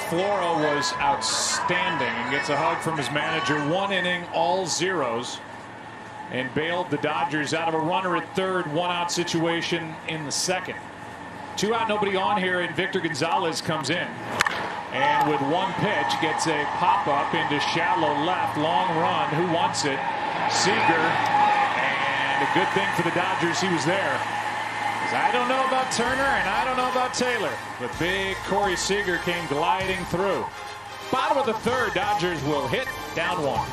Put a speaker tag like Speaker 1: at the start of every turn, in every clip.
Speaker 1: Flora was outstanding and gets a hug from his manager. 1 inning, all zeros, and bailed the Dodgers out of a runner at third, 1-out situation in the second. 2 out, nobody on here, and Victor Gonzalez comes in. And with 1 pitch, gets a pop-up into shallow left, long run. Who wants it? Seager. And a good thing for the Dodgers he was there. I don't know about Turner and I don't know about Taylor, but big Corey Seager came gliding through. Bottom of the third, Dodgers will hit, down 1.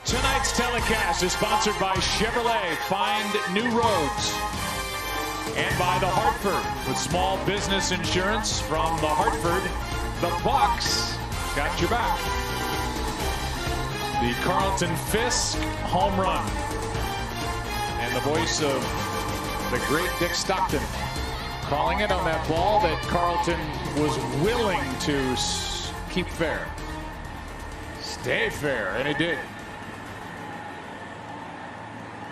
Speaker 1: Tonight's telecast is sponsored by Chevrolet. Find new roads. And by the Hartford. With small business insurance from the Hartford, the Bucks got your back. The Carlton Fisk home run. And the voice of the great Dick Stockton calling it on that ball that Carlton was willing to keep fair. Stay fair, and it did.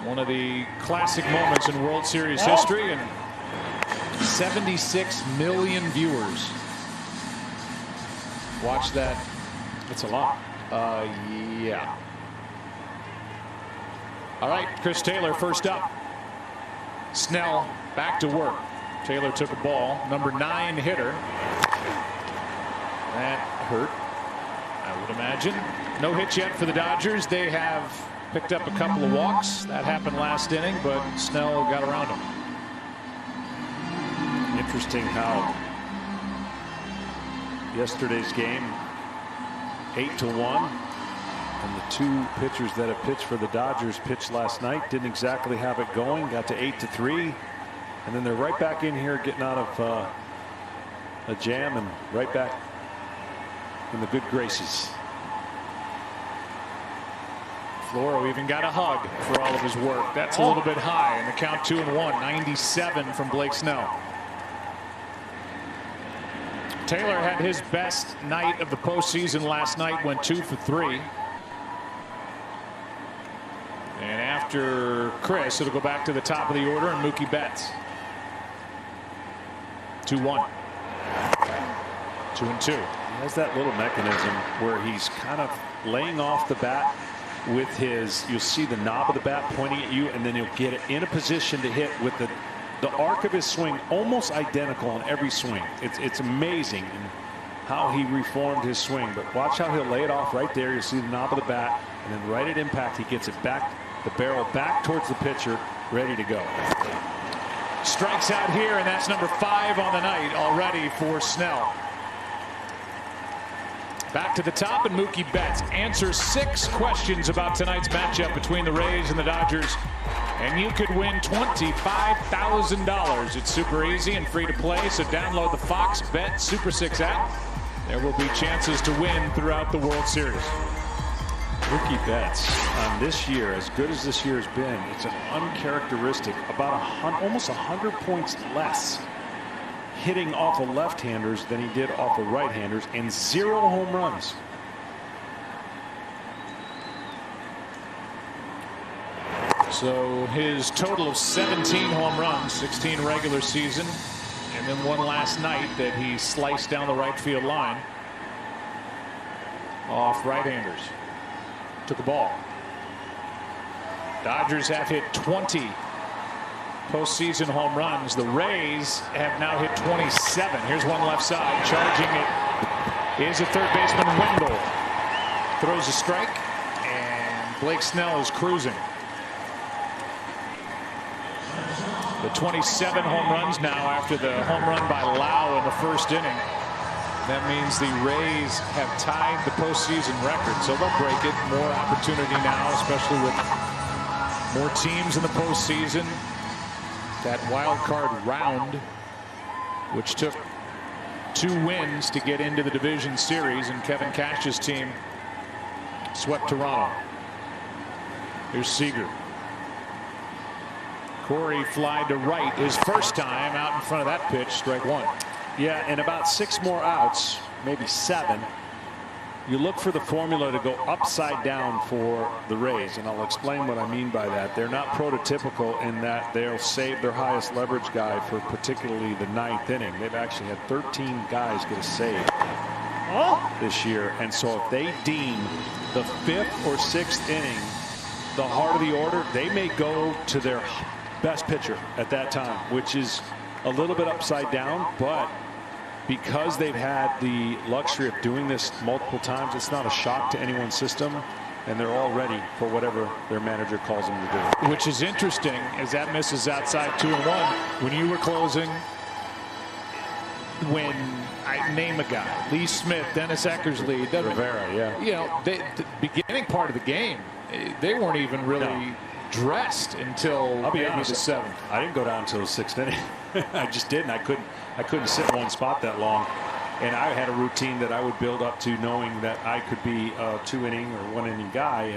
Speaker 1: One of the classic moments in World Series history, and 76 million viewers watch that. It's a lot. Yeah. All right, Chris Taylor first up. Snell back to work. Taylor took a ball. Number 9 hitter. That hurt, I would imagine. No hits yet for the Dodgers. They have picked up a couple of walks. That happened last inning, but Snell got around him.
Speaker 2: Interesting how yesterday's game 8-1, and the 2 pitchers that have pitched for the Dodgers pitched last night didn't exactly have it going. Got to 8-3, and then they're right back in here getting out of a jam and right back in the good graces.
Speaker 1: Floro even got a hug for all of his work. That's a little bit high, and the count 2-1. 97 from Blake Snell. Taylor had his best night of the postseason last night, went 2 for 3. And after Chris, it'll go back to the top of the order and Mookie Betts. 2-1. 2-2.
Speaker 2: He has that little mechanism where he's kind of laying off the bat with his, you'll see the knob of the bat pointing at you, and then he'll get it in a position to hit with the arc of his swing almost identical on every swing. It's amazing how he reformed his swing. But watch how he'll lay it off right there. You'll see the knob of the bat, and then right at impact he gets it back, the barrel back towards the pitcher, ready to go.
Speaker 1: Strikes out here, and that's number 5 on the night already for Snell. Back to the top, and Mookie Betts answers 6 questions about tonight's matchup between the Rays and the Dodgers, and you could win $25,000. It's super easy and free to play, so download the Fox Bet Super 6 app. There will be chances to win throughout the World Series.
Speaker 2: Mookie Betts this year, as good as this year has been, it's an uncharacteristic, about almost 100 points less hitting off of left-handers than he did off of right-handers, and 0 home runs.
Speaker 1: So his total of 17 home runs, 16 regular season, and then one last night that he sliced down the right field line off right-handers. Took a ball. Dodgers have hit 20 postseason home runs. The Rays have now hit 27. Here's one left side. Charging it is a third baseman, Wendell. Throws a strike, and Blake Snell is cruising. The 27 home runs now after the home run by Lau in the first inning. That means the Rays have tied the postseason record, so they'll break it. More opportunity now, especially with more teams in the postseason. That wild card round, which took 2 wins to get into the division series, and Kevin Cash's team swept Toronto. Here's Seager. Corey fly to right his first time out in front of that pitch, strike 1.
Speaker 2: Yeah, and about 6 more outs, maybe 7. You look for the formula to go upside down for the Rays, and I'll explain what I mean by that. They're not prototypical in that they'll save their highest leverage guy for particularly the 9th inning. They've actually had 13 guys get a save this year, and so if they deem the 5th or 6th inning the heart of the order, they may go to their best pitcher at that time, which is a little bit upside down, but because they've had the luxury of doing this multiple times, it's not a shock to anyone's system, and they're all ready for whatever their manager calls them to do.
Speaker 1: Which is interesting, as that misses outside 2-1. When you were closing, when I name a guy, Lee Smith, Dennis Eckersley,
Speaker 2: Rivera, yeah.
Speaker 1: You know, the beginning part of the game, they weren't even really dressed until
Speaker 2: I'll be honest,
Speaker 1: the 7th.
Speaker 2: I didn't go down until the 6th inning. I just didn't. I couldn't sit in one spot that long, and I had a routine that I would build up to, knowing that I could be a 2-inning or 1-inning guy,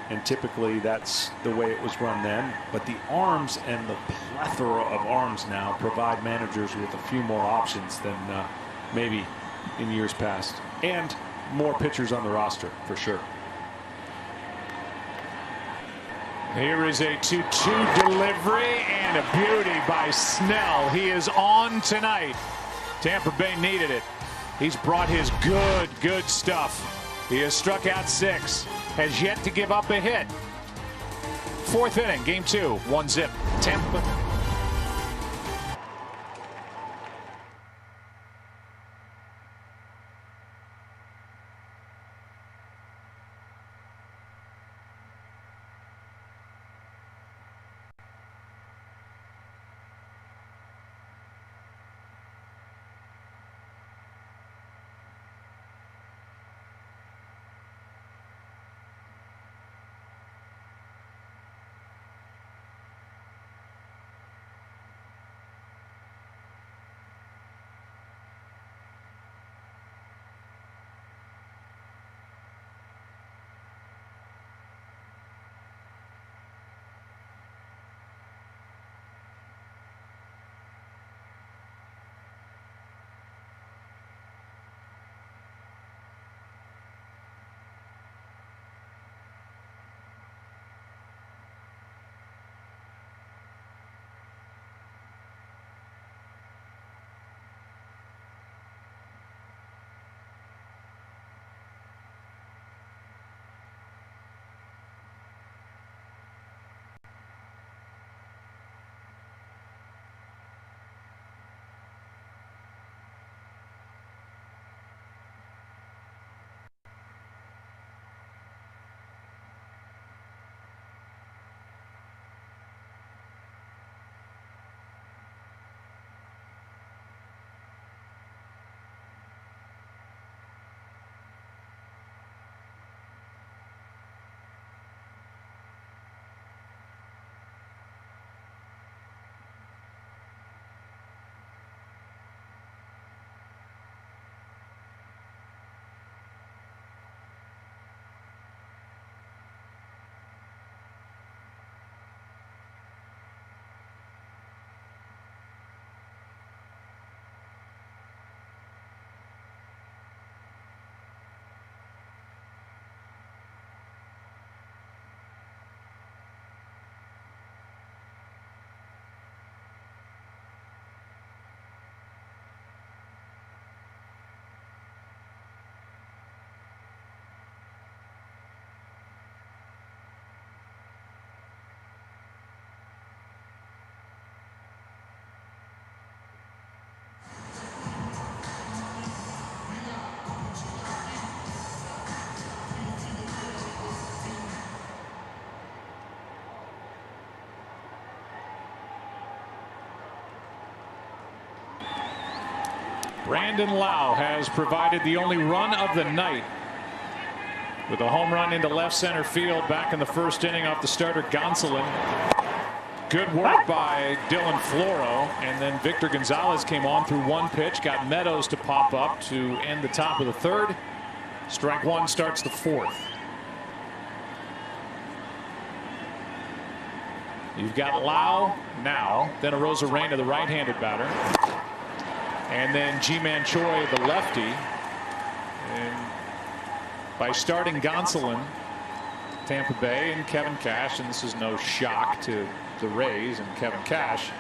Speaker 2: and typically that's the way it was run then. But the arms and the plethora of arms now provide managers with a few more options than maybe in years past, and more pitchers on the roster for sure.
Speaker 1: Here is a 2-2 delivery, and a beauty by Snell. He is on tonight. Tampa Bay needed it. He's brought his good stuff. He has struck out 6, has yet to give up a hit. 4th inning, game 2, 1-0. Tampa. Brandon Lau has provided the only run of the night with a home run into left center field back in the first inning off the starter Gonsolin. Good work by Dylan Floro, and then Victor Gonzalez came on through one pitch, got Meadows to pop up to end the top of the third. Strike one starts the fourth. You've got Lau now, then a Arozarena, the right-handed batter, and then Ji-Man Choi, the lefty. And by starting Gonsolin, Tampa Bay and Kevin Cash, and this is no shock to the Rays and Kevin Cash,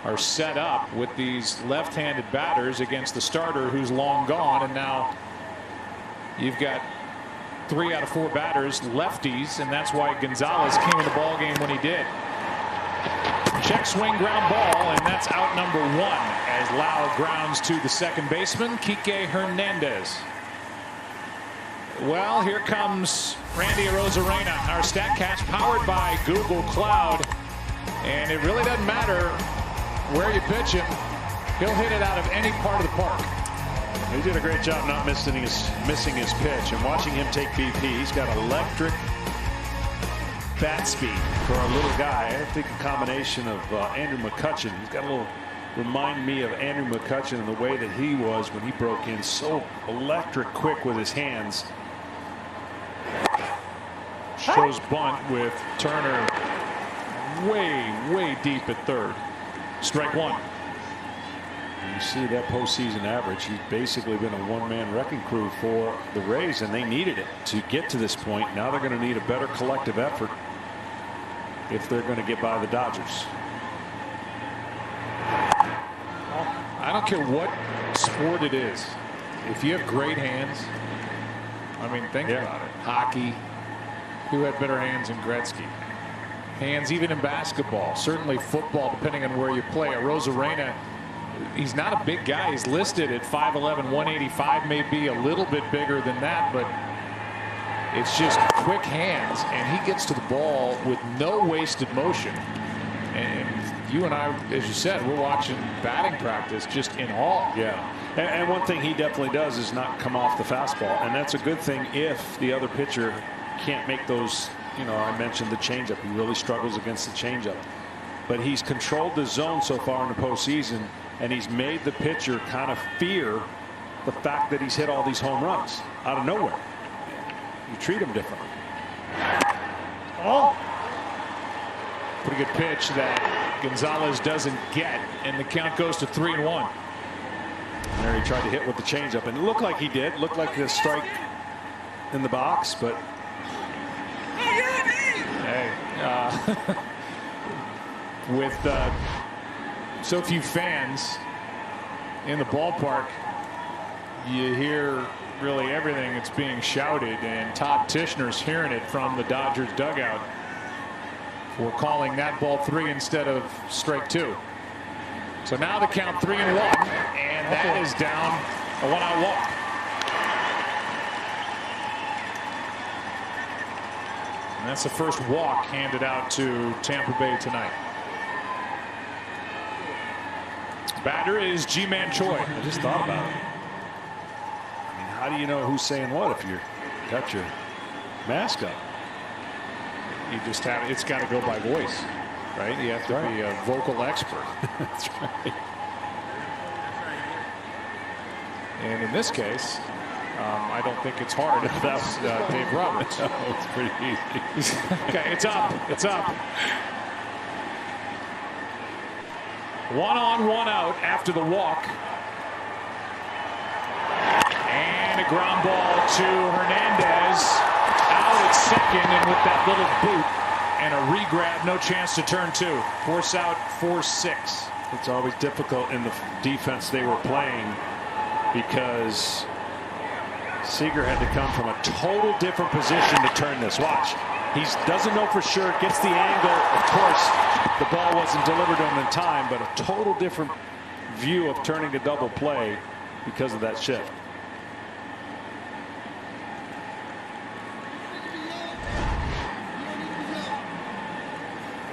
Speaker 1: are set up with these left-handed batters against the starter who's long gone, and now you've got 3 out of 4 batters lefties, and that's why Gonzalez came in the ball game when he did. Check swing ground ball, and that's out number 1 as Lau grounds to the second baseman, Kike Hernandez. Well, here comes Randy Arozarena, our StatCast powered by Google Cloud. And it really doesn't matter where you pitch him. He'll hit it out of any part of the park.
Speaker 2: He did a great job not missing his pitch. And watching him take BP, he's got electric bat speed for a little guy. I think a combination of Andrew McCutchen. He's got a little remind me of Andrew McCutchen in the way that he was when he broke in. So electric quick with his hands.
Speaker 1: Shows bunt with Turner way deep at third. Strike one.
Speaker 2: You see that postseason average. He's basically been a one-man wrecking crew for the Rays, and they needed it to get to this point. Now they're going to need a better collective effort if they're going to get by the Dodgers.
Speaker 1: I don't care what sport it is. If you have great hands, I mean, think about it. Hockey, who had better hands than Gretzky? Hands even in basketball, certainly football, depending on where you play. Arozarena, he's not a big guy. He's listed at 5'11", 185, maybe a little bit bigger than that, but it's just quick hands, and he gets to the ball with no wasted motion. And you and I, as you said, we're watching batting practice just in awe.
Speaker 2: Yeah. And one thing he definitely does is not come off the fastball, and that's a good thing if the other pitcher can't make those. You know, I mentioned the changeup. He really struggles against the changeup, but he's controlled the zone so far in the postseason, and he's made the pitcher kind of fear the fact that he's hit all these home runs out of nowhere. You treat him differently.
Speaker 1: Oh, pretty good pitch that Gonzalez doesn't get, and the count goes to 3-1.
Speaker 2: And there he tried to hit with the changeup, and it looked like he did. Looked like a strike in the box, but.
Speaker 1: Hey, with so few fans in the ballpark, you hear really everything that's being shouted, and Todd Tishner's hearing it from the Dodgers dugout for calling that ball 3 instead of strike 2. So now the count 3-1, and that is down a 1-out walk. And that's the first walk handed out to Tampa Bay tonight. Batter is Ji-Man Choi.
Speaker 2: I just thought about it. I mean, how do you know who's saying what if you got your mask up?
Speaker 1: You just have, it's got to go by voice, right? You have to be a vocal expert.
Speaker 2: That's right.
Speaker 1: And in this case, I don't think it's hard. That's Dave Roberts.
Speaker 2: No, it's pretty easy.
Speaker 1: Okay, it's up. It's up. 1 on, 1 out after the walk. And a ground ball to Hernandez. Out at second, and with that little boot and a re-grab, no chance to turn 2. Force out 4-6.
Speaker 2: It's always difficult in the defense they were playing because Seager had to come from a total different position to turn this. Watch. He doesn't know for sure. Gets the angle. Of course, the ball wasn't delivered to him in time, but a total different view of turning to double play because of that shift.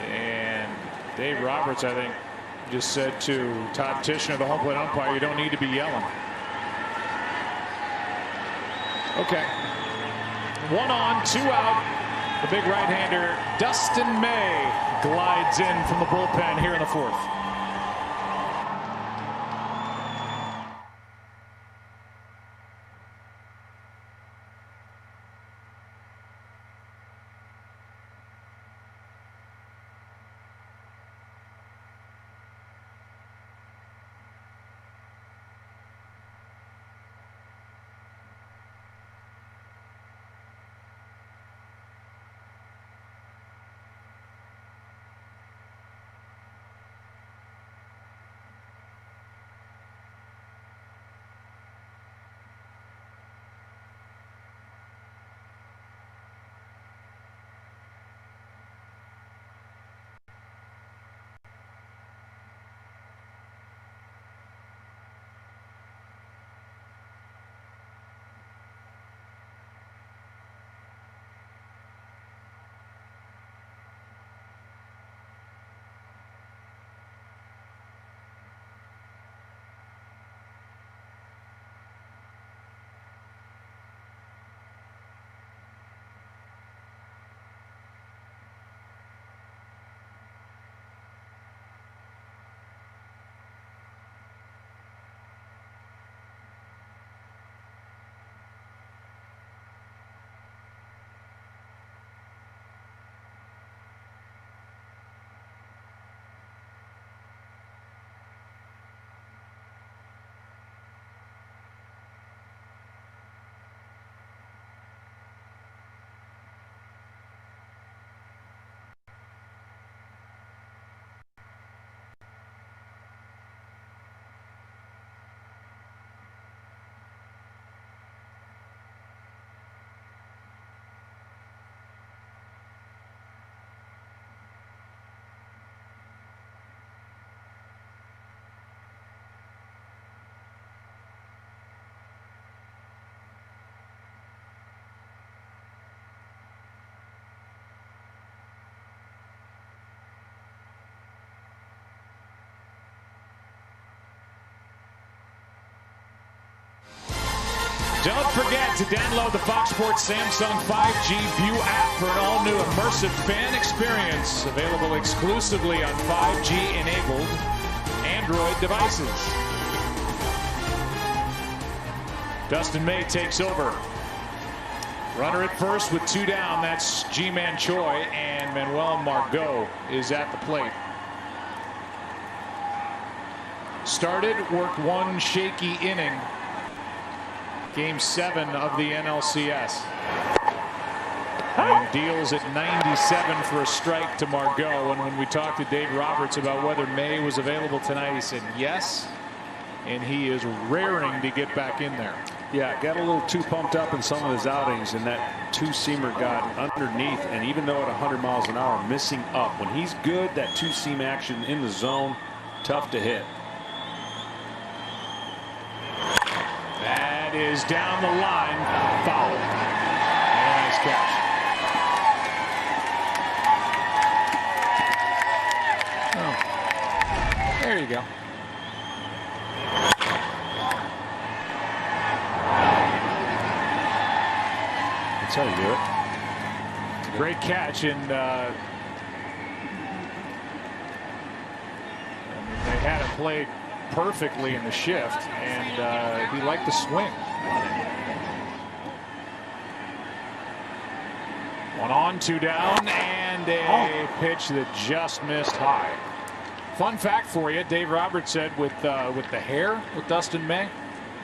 Speaker 1: And Dave Roberts, I think, just said to Todd Tishner, the home plate umpire, you don't need to be yelling. Okay. 1 on, 2 out. The big right-hander Dustin May glides in from the bullpen here in the 4th. Don't forget to download the Fox Sports Samsung 5G View app for an all-new immersive fan experience available exclusively on 5G-enabled Android devices. Dustin May takes over. Runner at first with 2 down. That's G-Man Choi, and Manuel Margot is at the plate. Started, worked 1 shaky inning. Game 7 of the NLCS. And deals at 97 for a strike to Margot. And when we talked to Dave Roberts about whether May was available tonight, he said yes. And he is raring to get back in there.
Speaker 2: Yeah, got a little too pumped up in some of his outings, and that 2-seamer got underneath. And even though at 100 miles an hour, missing up. When he's good, that 2-seam action in the zone, tough to hit.
Speaker 1: That is down the line, foul. Nice catch. Oh, there you go.
Speaker 2: That's how you do it.
Speaker 1: Great catch, and they had it played perfectly in the shift, and he liked the swing. 1 on, 2 down, and a pitch that just missed high. Fun fact for you, Dave Roberts said with the hair with Dustin May,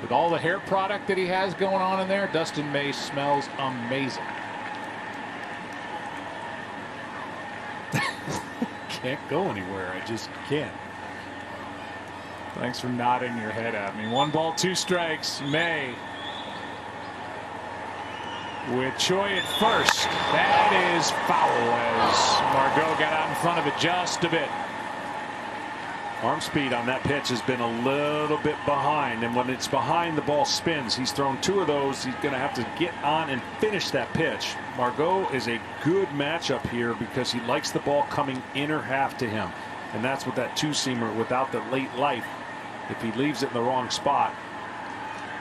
Speaker 1: with all the hair product that he has going on in there, Dustin May smells amazing.
Speaker 2: Can't go anywhere. I just can't.
Speaker 1: Thanks for nodding your head at me. 1 ball, 2 strikes. May with Choi at first. That is foul as Margot got out in front of it just a bit.
Speaker 2: Arm speed on that pitch has been a little bit behind, and when it's behind, the ball spins. He's thrown 2 of those. He's going to have to get on and finish that pitch. Margot is a good matchup here because he likes the ball coming inner half to him, and that's what that 2-seamer without the late life. If he leaves it in the wrong spot,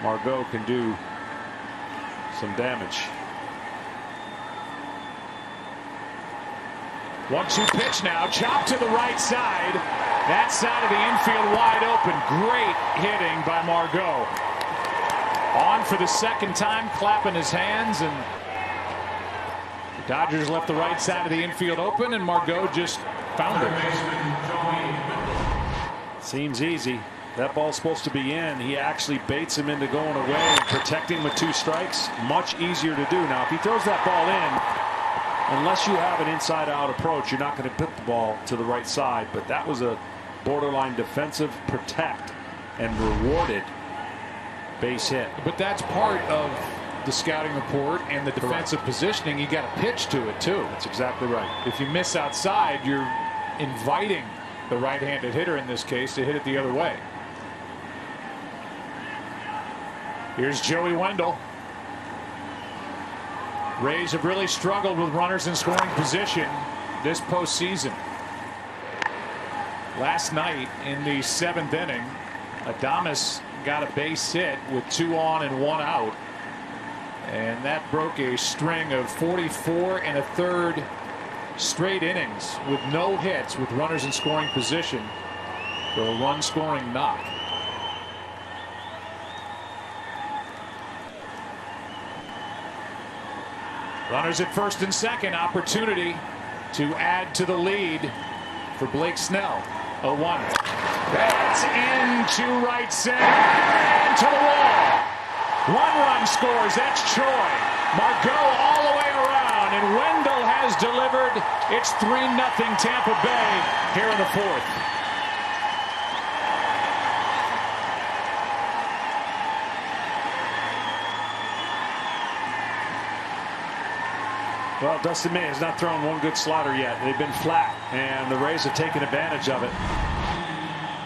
Speaker 2: Margot can do some damage.
Speaker 1: 1-2 pitch now, chopped to the right side. That side of the infield wide open. Great hitting by Margot. On for the second time, clapping his hands, and the Dodgers left the right side of the infield open, and Margot just found it.
Speaker 2: Seems easy. That ball's supposed to be in. He actually baits him into going away, protecting with 2 strikes. Much easier to do. Now, if he throws that ball in, unless you have an inside-out approach, you're not going to put the ball to the right side. But that was a borderline defensive protect and rewarded base hit.
Speaker 1: But that's part of the scouting report and the defensive positioning. You got to pitch to it too.
Speaker 2: That's exactly right.
Speaker 1: If you miss outside, you're inviting the right-handed hitter in this case to hit it the other way. Here's Joey Wendell. Rays have really struggled with runners in scoring position this postseason. Last night in the 7th inning, Adames got a base hit with 2 on and 1 out. And that broke a string of 44 1/3 straight innings with no hits with runners in scoring position for a run scoring knock. Runners at first and second. Opportunity to add to the lead for Blake Snell. 0-1. That's into right center and to the wall. 1 run scores. That's Choi. Margot all the way around, and Wendell has delivered. It's 3-0 Tampa Bay here in the 4th.
Speaker 2: Well, Dustin May has not thrown one good slider yet. They've been flat, and the Rays have taken advantage of it.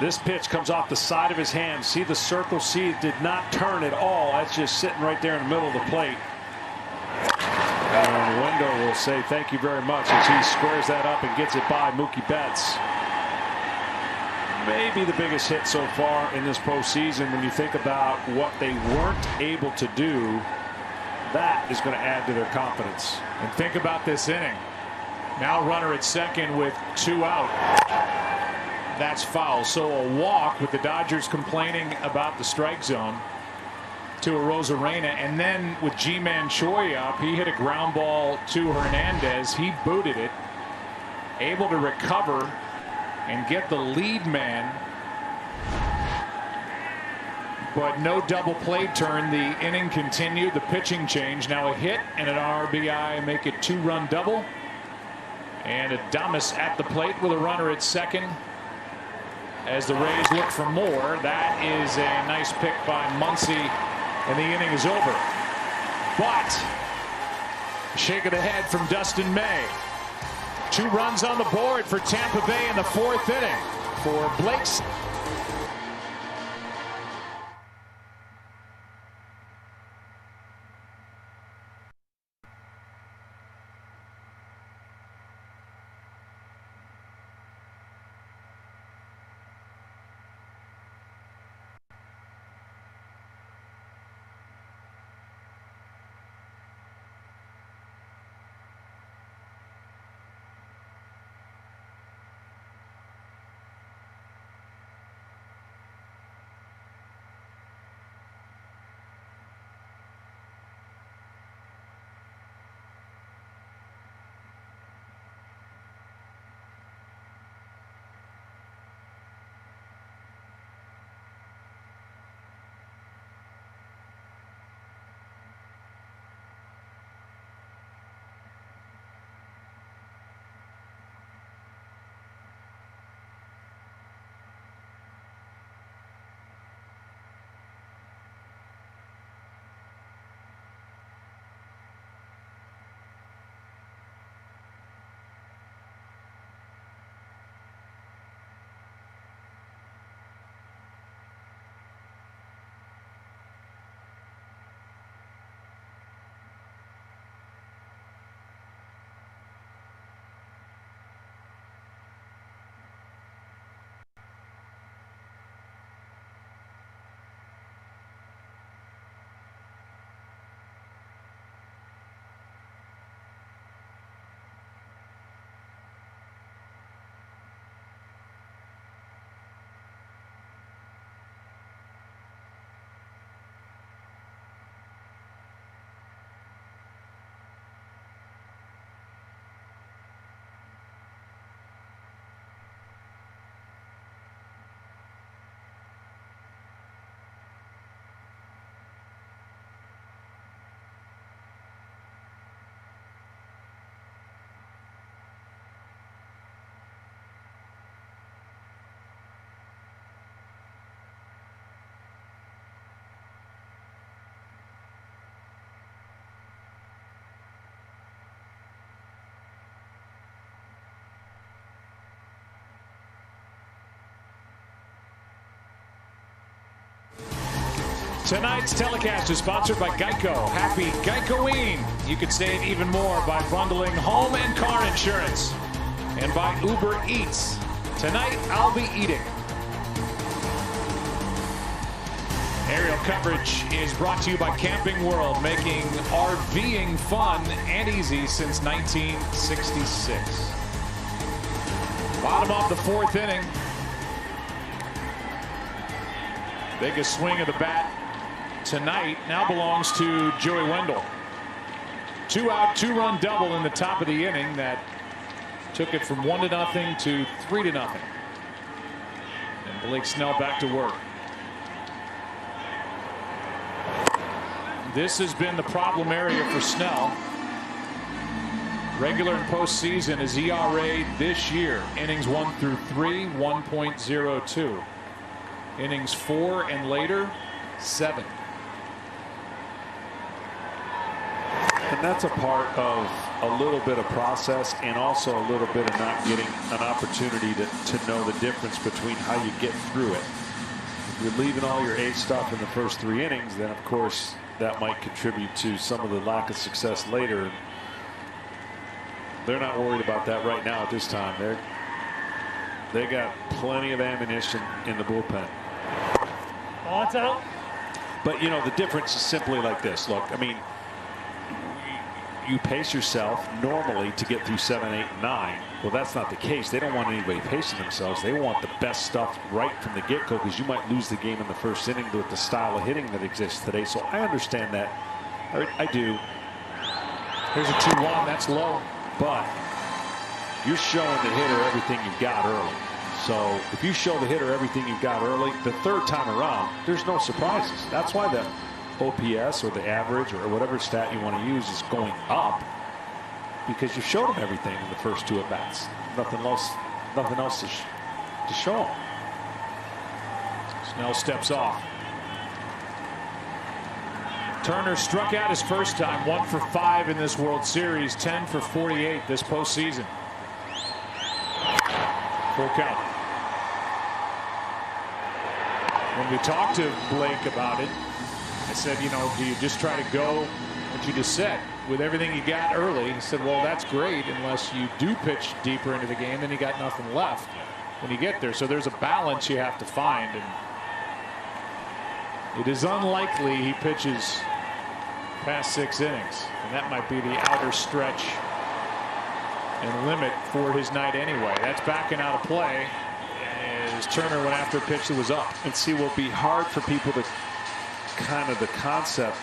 Speaker 2: This pitch comes off the side of his hand. See the circle? See, it did not turn at all. That's just sitting right there in the middle of the plate. And Wendell will say thank you very much as he squares that up and gets it by Mookie Betts. Maybe the biggest hit so far in this postseason when you think about what they weren't able to do. That is going to add to their confidence.
Speaker 1: And think about this inning. Now runner at second with 2 out. That's foul. So a walk with the Dodgers complaining about the strike zone to Arozarena. And then with G-Man Choi up, he hit a ground ball to Hernandez. He booted it. Able to recover and get the lead man. But no double play turn. The inning continued. The pitching change. Now a hit and an RBI make it 2-run double. And Adames at the plate with a runner at second. As the Rays look for more. That is a nice pick by Muncy. And the inning is over. But a shake of the head from Dustin May. 2 runs on the board for Tampa Bay in the 4th inning for Blake's. Tonight's telecast is sponsored by Geico. Happy Geicoing. You can save even more by bundling home and car insurance. And by Uber Eats. Tonight, I'll be eating. Aerial coverage is brought to you by Camping World, making RVing fun and easy since 1966. Bottom of the fourth inning. Biggest swing of the bat tonight now belongs to Joey Wendell. 2-out, 2-run double in the top of the inning that took it from 1-0 to 3-0. And Blake Snell back to work. This has been the problem area for Snell. Regular and postseason, his ERA this year, innings 1 through 3, 1.02. Innings 4 and later, 7.
Speaker 2: And that's a part of a little bit of process and also a little bit of not getting an opportunity to know the difference between how you get through it. If you're leaving all your A stuff in the first 3 innings, then of course that might contribute to some of the lack of success later. They're not worried about that right now at this time. They got plenty of ammunition in the bullpen.
Speaker 3: That's out.
Speaker 2: But you know, the difference is simply like this. Look, I mean, you pace yourself normally to get through 7, 8, and 9. Well, that's not the case. They don't want anybody pacing themselves. They want the best stuff right from the get-go, because you might lose the game in the first inning with the style of hitting that exists today. So I understand that. I do.
Speaker 1: Here's a 2-1. That's low.
Speaker 2: But you're showing the hitter everything you've got early. So if you show the hitter everything you've got early, the third time around, there's no surprises. That's why the OPS or the average or whatever stat you want to use is going up, because you showed them everything in the first 2 at-bats. Nothing else to show them.
Speaker 1: Snell steps off. Turner struck out his first time, 1 for 5 in this World Series, 10 for 48 this postseason. Full count. When we talked to Blake about it, I said, you know, do you just try to go what you just said with everything you got early? He said, well, that's great unless you do pitch deeper into the game, then you got nothing left when you get there. So there's a balance you have to find, and it is unlikely he pitches past 6 innings, and that might be the outer stretch and limit for his night anyway. That's backing out of play as Turner went after a pitch that was up.
Speaker 2: And see, will be hard for people to kind of the concept.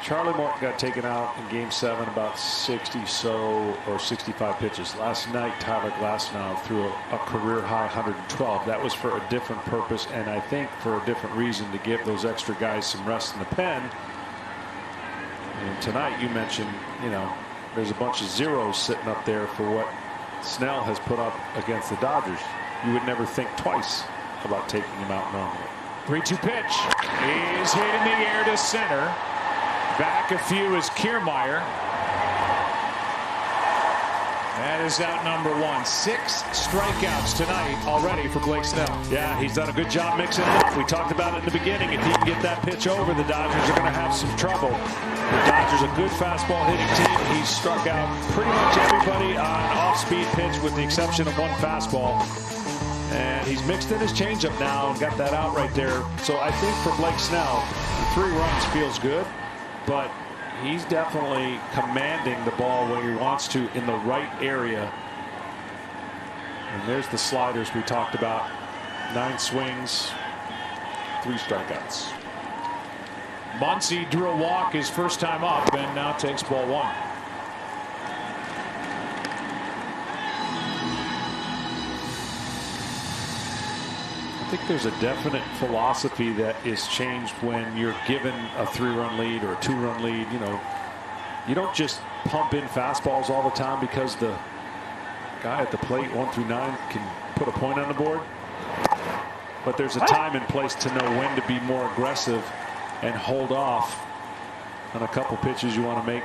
Speaker 2: Charlie Morton got taken out in Game 7 about 60 or 65 pitches. Last night, Tyler Glasnow threw a career high 112. That was for a different purpose, and I think for a different reason, to give those extra guys some rest in the pen. And tonight, you mentioned, you know, there's a bunch of zeros sitting up there for what Snell has put up against the Dodgers. You would never think twice about taking him out normally.
Speaker 1: 3-2 pitch is hit in the air to center. Back a few is Kiermaier. That is out number 1. 6 strikeouts tonight already for Blake Snell.
Speaker 2: Yeah, he's done a good job mixing it up. We talked about it in the beginning. If he can get that pitch over, the Dodgers are going to have some trouble. The Dodgers a good fastball hitting team. He's struck out pretty much everybody on off-speed pitch with the exception of 1 fastball. And he's mixed in his changeup now and got that out right there. So I think for Blake Snell, 3 runs feels good, but he's definitely commanding the ball when he wants to in the right area. And there's the sliders we talked about. 9 swings, 3 strikeouts.
Speaker 1: Muncy drew a walk his first time up and now takes ball 1.
Speaker 2: I think there's a definite philosophy that is changed when you're given a 3-run lead or a 2-run lead. You know, you don't just pump in fastballs all the time because the guy at the plate 1 through 9 can put a point on the board. But there's a time and place to know when to be more aggressive and hold off on a couple pitches you want to make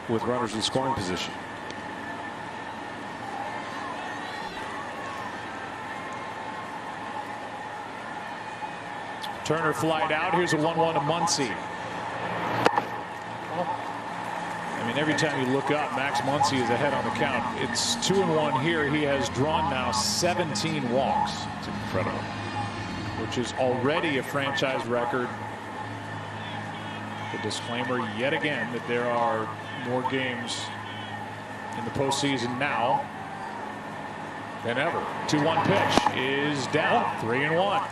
Speaker 2: with runners in scoring position.
Speaker 1: Turner flied out. Here's a 1-1 to Muncy. I mean, every time you look up, Max Muncy is ahead on the count. It's 2-1 here. He has drawn now 17 walks.
Speaker 2: It's incredible.
Speaker 1: Which is already a franchise record. The disclaimer yet again that there are more games in the postseason now than ever. 2-1 pitch is down. 3-1.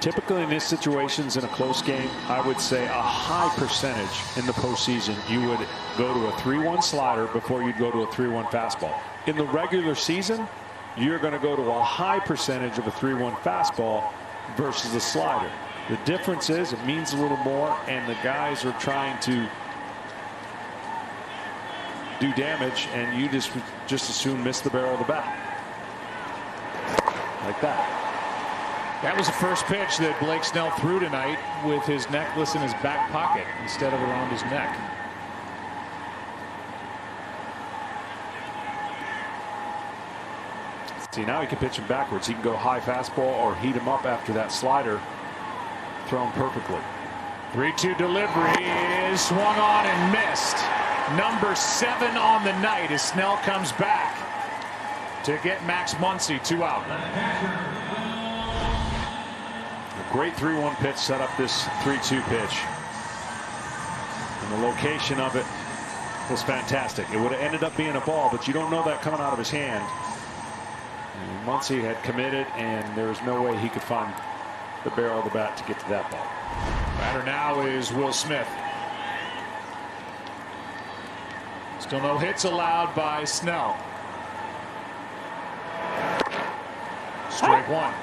Speaker 2: Typically in these situations in a close game, I would say a high percentage in the postseason you would go to a 3-1 slider before you'd go to a 3-1 fastball. In the regular season, you're going to go to a high percentage of a 3-1 fastball versus a slider. The difference is it means a little more, and the guys are trying to do damage, and you just as soon miss the barrel of the bat. Like that.
Speaker 1: That was the first pitch that Blake Snell threw tonight with his necklace in his back pocket instead of around his neck.
Speaker 2: See, now he can pitch him backwards. He can go high fastball or heat him up after that slider thrown perfectly.
Speaker 1: 3-2 delivery is swung on and missed. Number 7 on the night as Snell comes back to get Max Muncy 2 out.
Speaker 2: A great 3-1 pitch set up this 3-2 pitch. And the location of it was fantastic. It would have ended up being a ball, but you don't know that coming out of his hand. And Muncy had committed, and there was no way he could find the barrel of the bat to get to that ball.
Speaker 1: Batter now is Will Smith. Still no hits allowed by Snell. Strike one.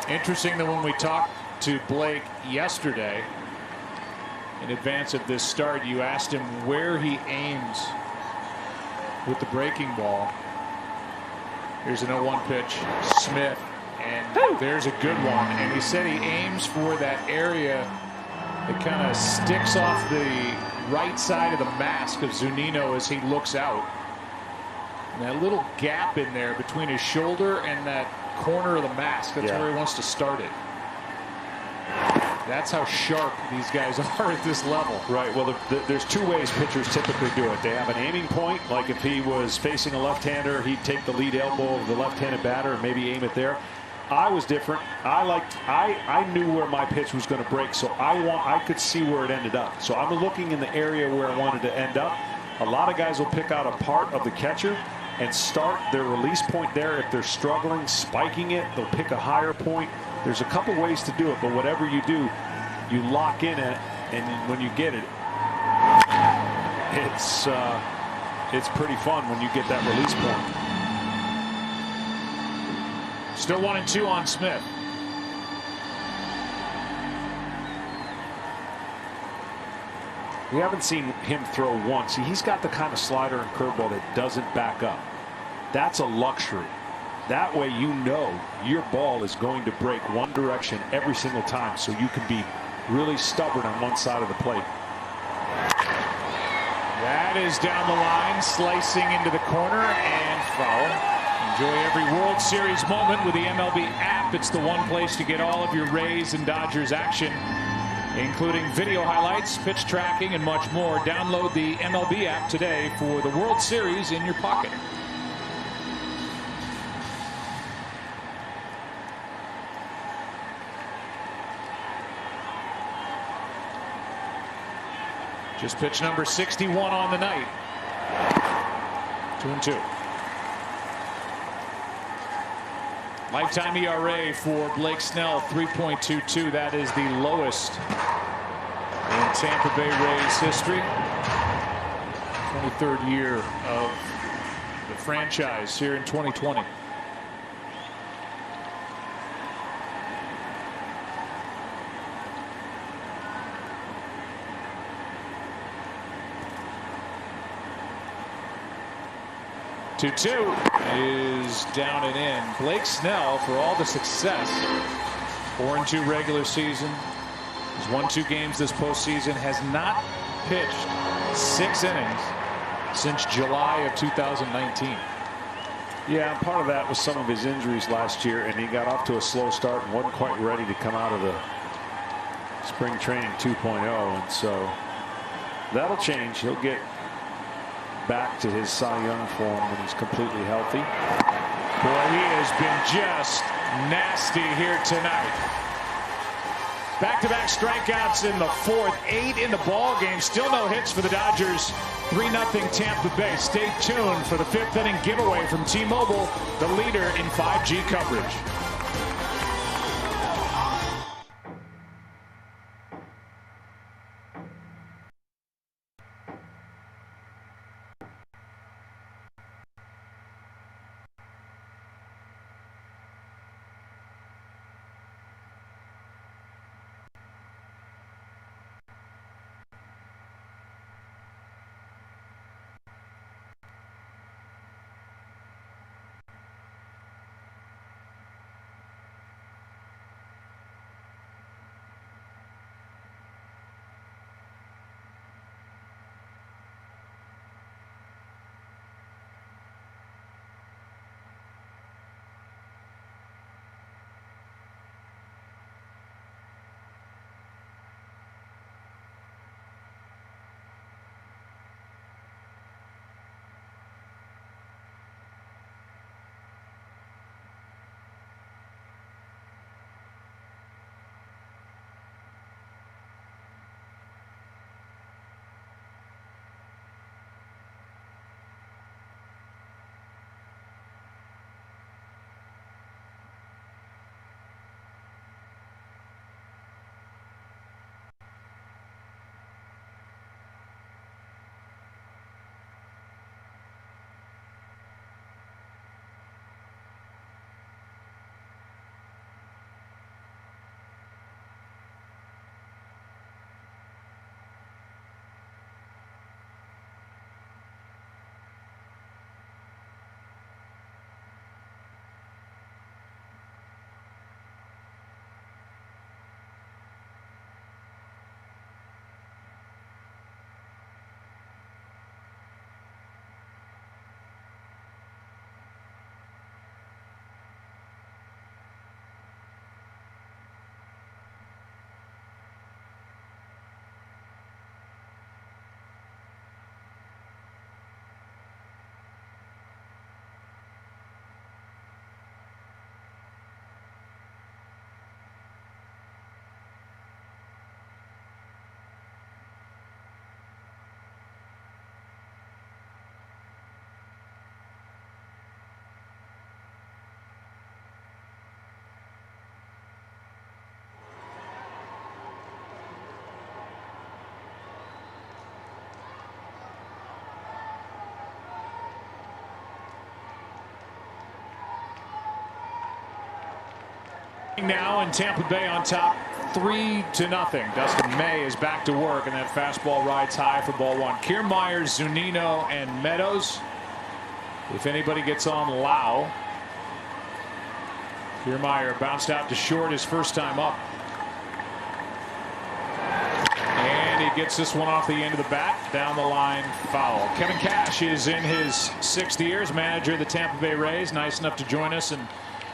Speaker 1: Interesting that when we talked to Blake yesterday in advance of this start, you asked him where he aims with the breaking ball. Here's an 0-1 pitch. Smith. And there's a good one. And he said he aims for that area that kind of sticks off the right side of the mask of Zunino as he looks out. And that little gap in there between his shoulder and that corner of the mask, that's where he wants to start it. That's how sharp these guys are at this level.
Speaker 2: Right. Well, there's two ways pitchers typically do it. They have an aiming point, like if he was facing a left-hander, he'd take the lead elbow of the left-handed batter and maybe aim it there. I was different. I knew where my pitch was going to break, so I could see where it ended up. So I'm looking in the area where I wanted to end up. A lot of guys will pick out a part of the catcher and start their release point there. If they're struggling, spiking it, they'll pick a higher point. There's a couple ways to do it, but whatever you do, you lock in it, and when you get it, it's pretty fun when you get that release point.
Speaker 1: Still 1-2 on Smith.
Speaker 2: We haven't seen him throw once. He's got the kind of slider and curveball that doesn't back up. That's a luxury. That way you know your ball is going to break one direction every single time, so you can be really stubborn on one side of the plate.
Speaker 1: That is down the line, slicing into the corner, and foul. Enjoy every World Series moment with the MLB app. It's the one place to get all of your Rays and Dodgers action, including video highlights, pitch tracking, and much more. Download the MLB app today for the World Series in your pocket. Just pitch number 61 on the night. 2-2. Lifetime ERA for Blake Snell, 3.22. That is the lowest in Tampa Bay Rays history. 23rd year of the franchise here in 2020. Two is down and in. Blake Snell, for all the success, 4-2 regular season, has won 2 games this postseason, has not pitched 6 innings since July of 2019.
Speaker 2: Yeah, and part of that was some of his injuries last year, and he got off to a slow start and wasn't quite ready to come out of the spring training 2.0, and so that'll change. He'll get back to his Cy Young form when he's completely healthy.
Speaker 1: Boy, he has been just nasty here tonight. Back-to-back strikeouts in the fourth, 8 in the ball game. Still no hits for the Dodgers. 3-0 Tampa Bay. Stay tuned for the 5th inning giveaway from T-Mobile, the leader in 5G coverage. Now in Tampa Bay on top 3-0. Dustin May is back to work, and that fastball rides high for ball one. Kiermaier, Zunino, and Meadows. If anybody gets on Lau. Kiermaier bounced out to short his first time up. And he gets this one off the end of the bat. Down the line, foul. Kevin Cash is in his 6th year as manager of the Tampa Bay Rays. Nice enough to join us, and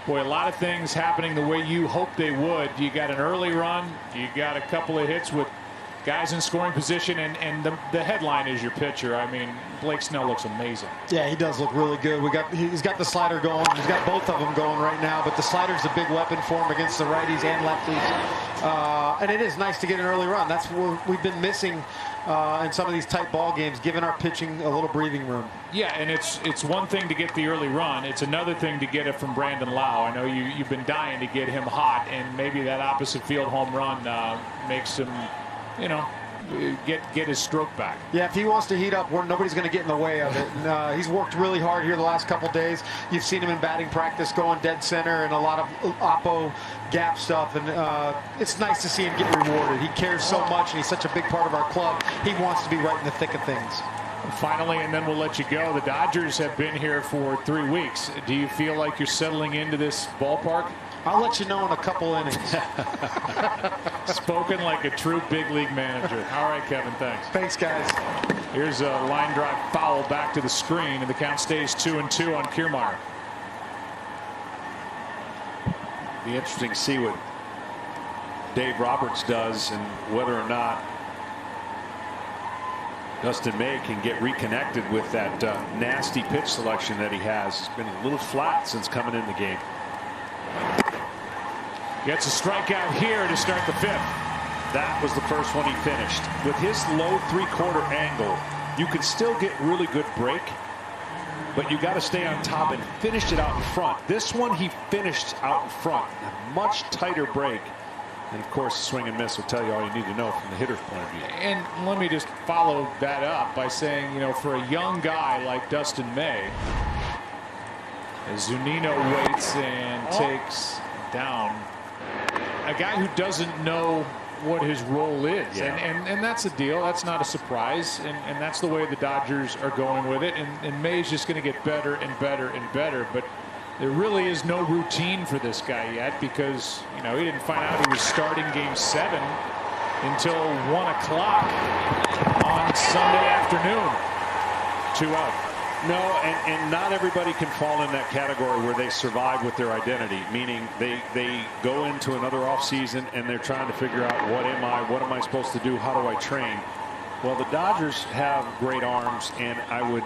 Speaker 1: boy, a lot of things happening the way you hoped they would. You got an early run. You got a couple of hits with guys in scoring position, and the headline is your pitcher. I mean, Blake Snell looks amazing.
Speaker 4: Yeah, he does look really good. He's got the slider going. He's got both of them going right now, but the slider's a big weapon for him against the righties and lefties. And it is nice to get an early run. That's what we've been missing in some of these tight ball games, giving our pitching a little breathing room.
Speaker 1: Yeah, and it's one thing to get the early run. It's another thing to get it from Brandon Lau. I know you've been dying to get him hot, and maybe that opposite field home run makes him, you know, get his stroke back.
Speaker 4: Yeah, if he wants to heat up, nobody's going to get in the way of it. And, he's worked really hard here the last couple days. You've seen him in batting practice going dead center and a lot of oppo gap stuff, and it's nice to see him get rewarded. He cares so much, and he's such a big part of our club. He wants to be right in the thick of things.
Speaker 1: Finally, and then we'll let you go, the Dodgers have been here for 3 weeks. Do you feel like you're settling into this ballpark?
Speaker 4: I'll let you know in a couple innings.
Speaker 1: Spoken like a true big league manager. All right, Kevin, thanks.
Speaker 4: Thanks, guys.
Speaker 1: Here's a line drive foul back to the screen, and the count stays 2-2 on Kiermaier.
Speaker 2: Be interesting to see what Dave Roberts does and whether or not Dustin May can get reconnected with that nasty pitch selection that he has. It's been a little flat since coming in the game.
Speaker 1: Gets a strikeout here to start the 5th.
Speaker 2: That was the first one he finished. With his low 3/4 angle, you can still get really good break, but you got to stay on top and finish it out in front. This one he finished out in front. A much tighter break. And of course, swing and miss will tell you all you need to know from the hitter's point of view.
Speaker 1: And let me just follow that up by saying, you know, for a young guy like Dustin May, as Zunino waits and takes down a guy who doesn't know what his role is.
Speaker 2: Yeah.
Speaker 1: And that's the deal. That's not a surprise. And that's the way the Dodgers are going with it. And May's just going to get better and better and better. But there really is no routine for this guy yet, because, you know, he didn't find out he was starting Game 7 until 1 o'clock on Sunday afternoon. 2 out.
Speaker 2: No, and not everybody can fall in that category where they survive with their identity, meaning they go into another offseason and they're trying to figure out, what am I supposed to do, how do I train? Well, the Dodgers have great arms, and I would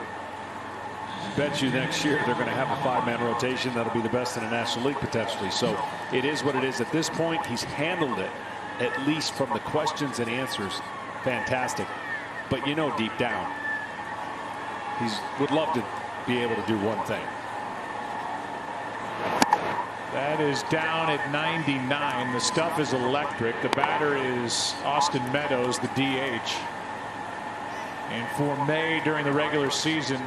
Speaker 2: bet you next year they're going to have a 5-man rotation that'll be the best in the National League potentially. So it is what it is at this point. He's handled it, at least from the questions and answers, fantastic. But you know, deep down, he would love to be able to do one thing.
Speaker 1: That is down at 99. The stuff is electric. The batter is Austin Meadows, the DH. And for May during the regular season,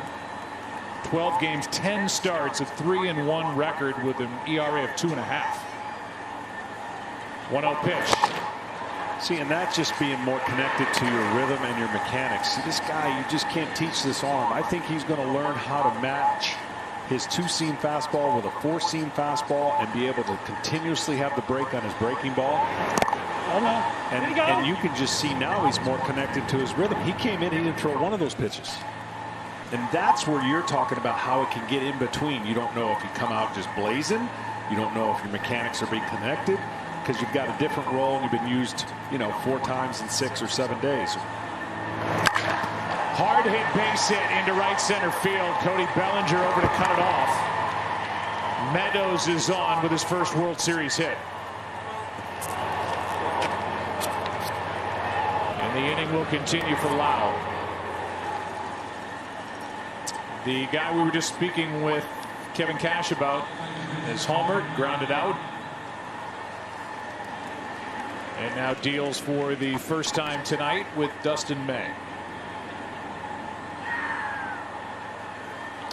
Speaker 1: 12 games, 10 starts, a 3-1 record with an ERA of 2.5. 1-0 pitch.
Speaker 2: See, and that just being more connected to your rhythm and your mechanics. See, this guy, you just can't teach this arm. I think he's going to learn how to match his 2-seam fastball with a 4-seam fastball and be able to continuously have the break on his breaking ball. And you can just see now he's more connected to his rhythm. He came in, he didn't throw one of those pitches. And that's where you're talking about how it can get in between. You don't know if you come out just blazing. You don't know if your mechanics are being connected, because you've got a different role and you've been used, you know, 4 times in 6 or 7 days.
Speaker 1: Hard hit base hit into right center field. Cody Bellinger over to cut it off. Meadows is on with his first World Series hit. And the inning will continue for Lau. The guy we were just speaking with Kevin Cash about is homered, grounded out. And now deals for the first time tonight with Dustin May.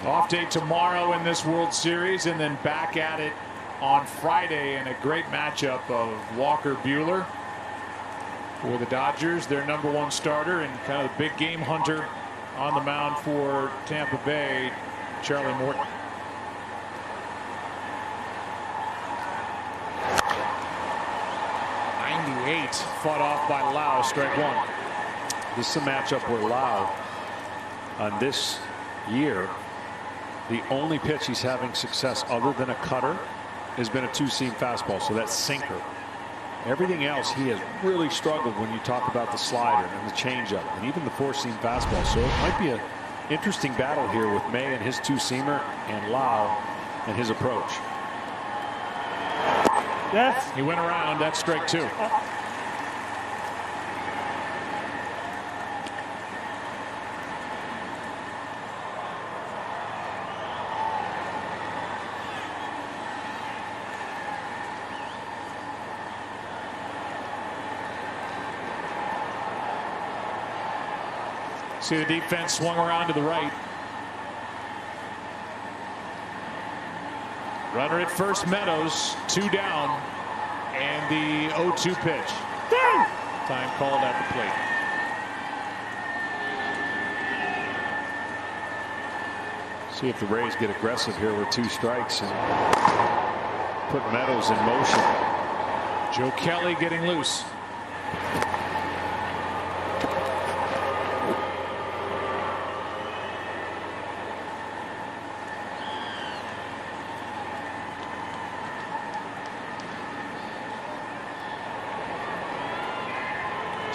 Speaker 1: Off day tomorrow in this World Series, and then back at it on Friday in a great matchup of Walker Buehler for the Dodgers, their #1 starter, and kind of the big game hunter on the mound for Tampa Bay, Charlie Morton. Fought off by Lau, strike 1.
Speaker 2: This is a matchup where Lau, on this year, the only pitch he's having success other than a cutter has been a 2-seam fastball, so that's sinker. Everything else he has really struggled when you talk about the slider and the changeup and even the 4-seam fastball. So it might be an interesting battle here with May and his 2-seamer and Lau and his approach.
Speaker 3: Yes.
Speaker 1: He went around. That's strike 2. See the defense swung around to the right. Runner at first, Meadows, 2 down, and the 0-2 pitch. Time called at the plate.
Speaker 2: See if the Rays get aggressive here with 2 strikes and put Meadows in motion.
Speaker 1: Joe Kelly getting loose.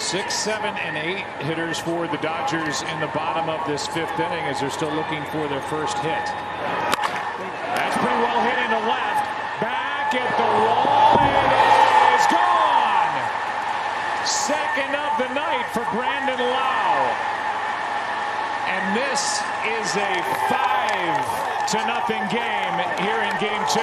Speaker 1: 6, 7, and 8 hitters for the Dodgers in the bottom of this 5th inning as they're still looking for their first hit. That's pretty well hit into left. Back at the wall. It is gone. Second of the night for Brandon Lau. And this is a 5-0 game here in Game 2.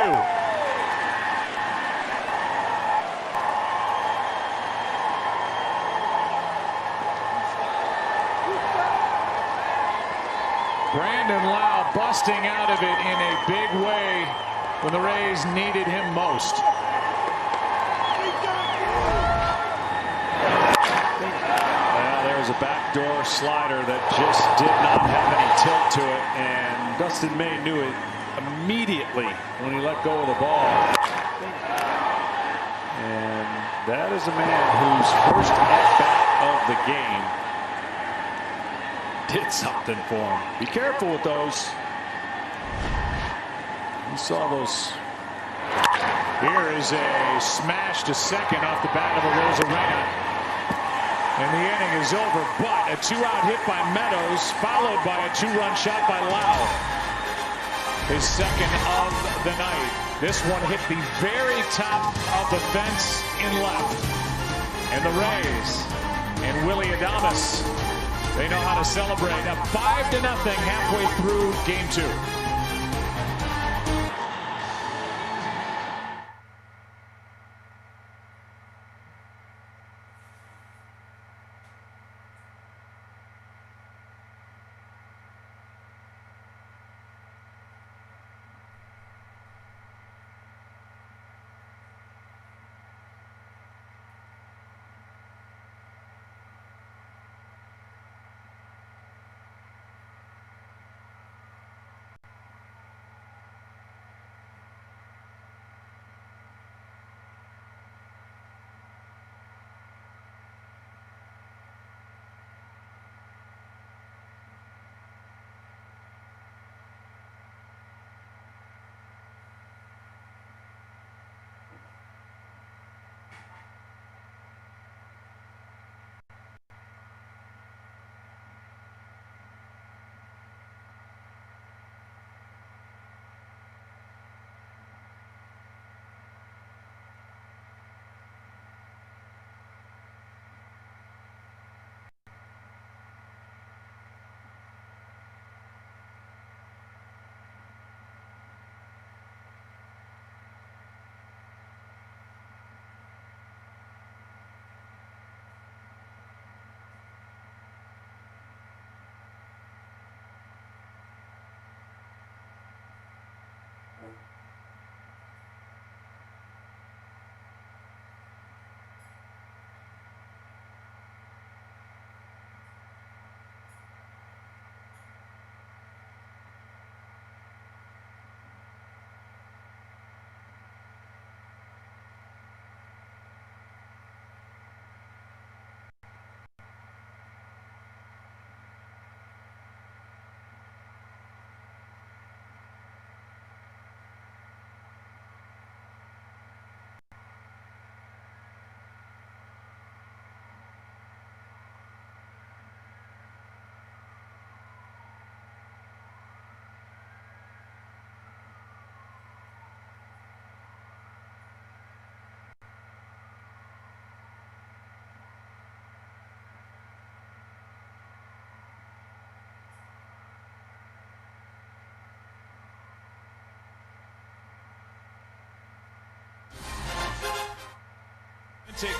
Speaker 1: Brandon Lau busting out of it in a big way when the Rays needed him most.
Speaker 2: Well, there was a backdoor slider that just did not have any tilt to it, and Dustin May knew it immediately when he let go of the ball. And that is a man whose first at-bat of the game did something for him. Be careful with those. You saw those.
Speaker 1: Here is a smash to second off the bat of Arozarena. And the inning is over, but a 2-out hit by Meadows, followed by a 2-run shot by Lau. His second of the night. This one hit the very top of the fence in left. And the Rays and Willy Adames, they know how to celebrate. A 5-0 halfway through Game 2.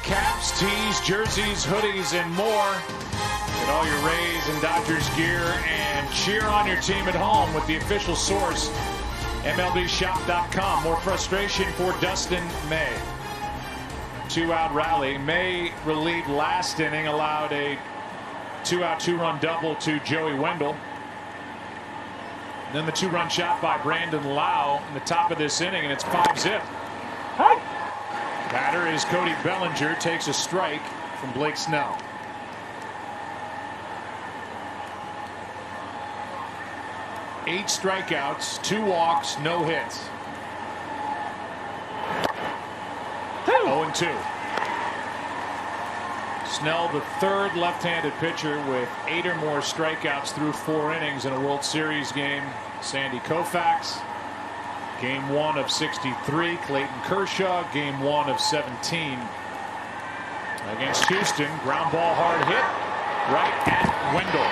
Speaker 1: Caps, tees, jerseys, hoodies, and more. Get all your Rays and Dodgers gear and cheer on your team at home with the official source, MLBshop.com. More frustration for Dustin May. 2-out rally. May relieved last inning, allowed a 2-out, 2-run double to Joey Wendell. And then the 2-run shot by Brandon Lau in the top of this inning, and it's 5-0. Batter is Cody Bellinger, takes a strike from Blake Snell. Eight strikeouts, 2 walks, no hits. 0-2. Snell, the third left-handed pitcher with 8 or more strikeouts through 4 innings in a World Series game. Sandy Koufax, game 1 of 63. Clayton Kershaw, game 1 of 17. Against Houston, ground ball hard hit right at Wendell.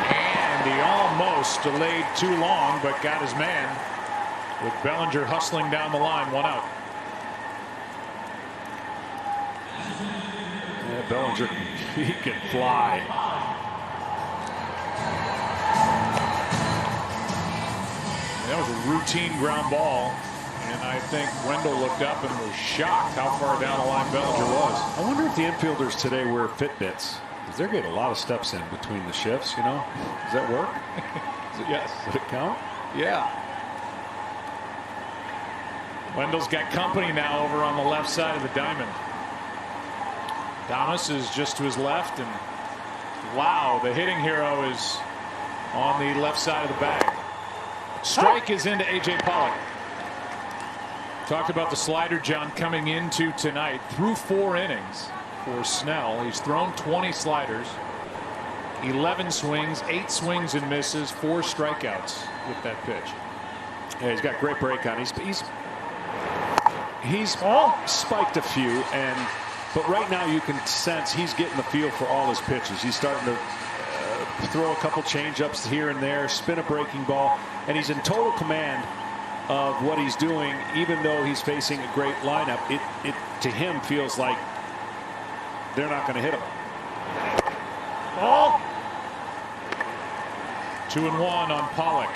Speaker 1: And he almost delayed too long, but got his man with Bellinger hustling down the line, 1 out.
Speaker 2: Yeah, Bellinger, he can fly.
Speaker 1: That was a routine ground ball, and I think Wendell looked up and was shocked how far down the line Bellinger was.
Speaker 2: I wonder if the infielders today wear Fitbits, because they're getting a lot of steps in between the shifts, you know? Does that work?
Speaker 1: Yes.
Speaker 2: Does it count?
Speaker 1: Yeah. Wendell's got company now over on the left side of the diamond. Thomas is just to his left, and wow, the hitting hero is on the left side of the bag. Strike is into A.J. Pollock. Talked about the slider, John, coming into tonight. Through 4 innings for Snell. He's thrown 20 sliders, 11 swings, 8 swings and misses, 4 strikeouts with that pitch.
Speaker 2: Yeah, he's got great break on. He's spiked a few, but right now you can sense he's getting the feel for all his pitches. He's starting to throw a couple change-ups here and there, spin a breaking ball, and he's in total command of what he's doing. Even though he's facing a great lineup, it to him feels like they're not going to hit him.
Speaker 3: Ball.
Speaker 1: 2-1 on Pollock.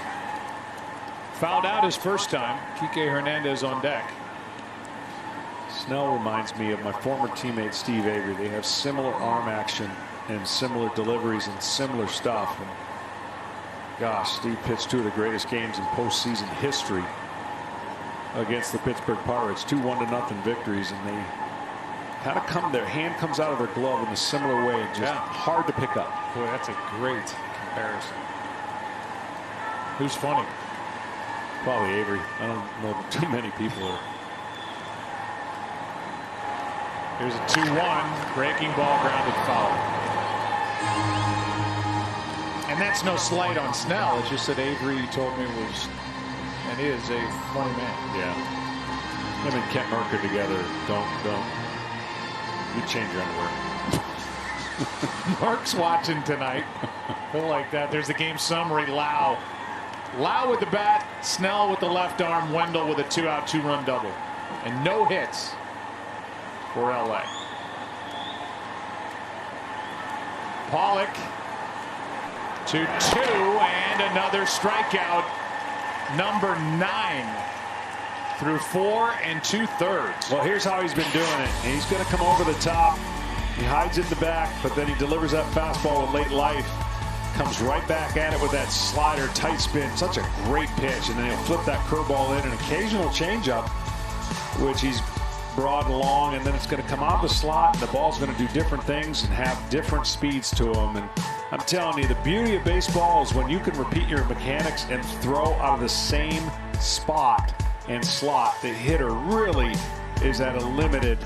Speaker 1: Fouled out his first time. Kike Hernandez on deck.
Speaker 2: Snell reminds me of my former teammate Steve Avery. They have similar arm action and similar deliveries and similar stuff. And gosh, Steve pitched 2 of the greatest games in postseason history against the Pittsburgh Pirates. 2 1-0 victories, and they kind of their hand comes out of their glove in a similar way, just hard to pick up.
Speaker 1: Boy, that's a great comparison. Who's funny?
Speaker 2: Probably Avery. I don't know too many people are.
Speaker 1: Here's a 2-1 breaking ball, grounded foul. And that's no slight on Snell. It's just that Avery told me was and is a funny man.
Speaker 2: Yeah. Him and Kent Merker together. Don't. You change your underwear.
Speaker 1: Mark's watching tonight. He'll like that. There's the game summary. Lau with the bat, Snell with the left arm, Wendell with a 2-out, 2-run double, and no hits for LA. Pollock 2-2 and another strikeout. Number 9 through 4 2/3.
Speaker 2: Well, here's how he's been doing it. He's going to come over the top. He hides in the back, but then he delivers that fastball with late life. Comes right back at it with that slider, tight spin. Such a great pitch, and then he'll flip that curveball in, an occasional changeup, which he's broad and long, and then it's going to come out of the slot, and the ball's going to do different things and have different speeds to them. And I'm telling you, the beauty of baseball is when you can repeat your mechanics and throw out of the same spot and slot. The hitter really is at a limited,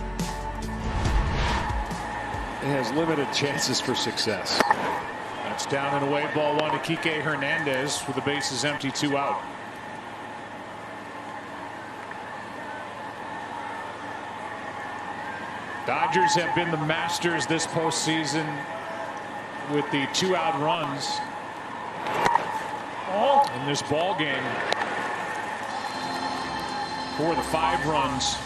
Speaker 2: has limited chances for success.
Speaker 1: That's down and away, ball 1 to Kike Hernandez with the bases empty, 2 out. Dodgers have been the masters this postseason with the 2-out runs in this ball game. 4 of the 5 runs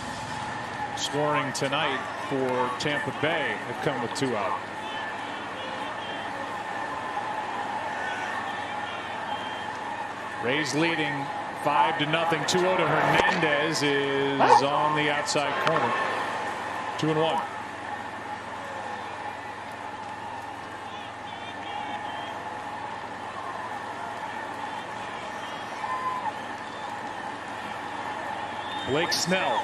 Speaker 1: scoring tonight for Tampa Bay have come with 2 out. Rays leading 5-0. 2-0 to Hernandez is on the outside corner. 2-1. Blake Snell.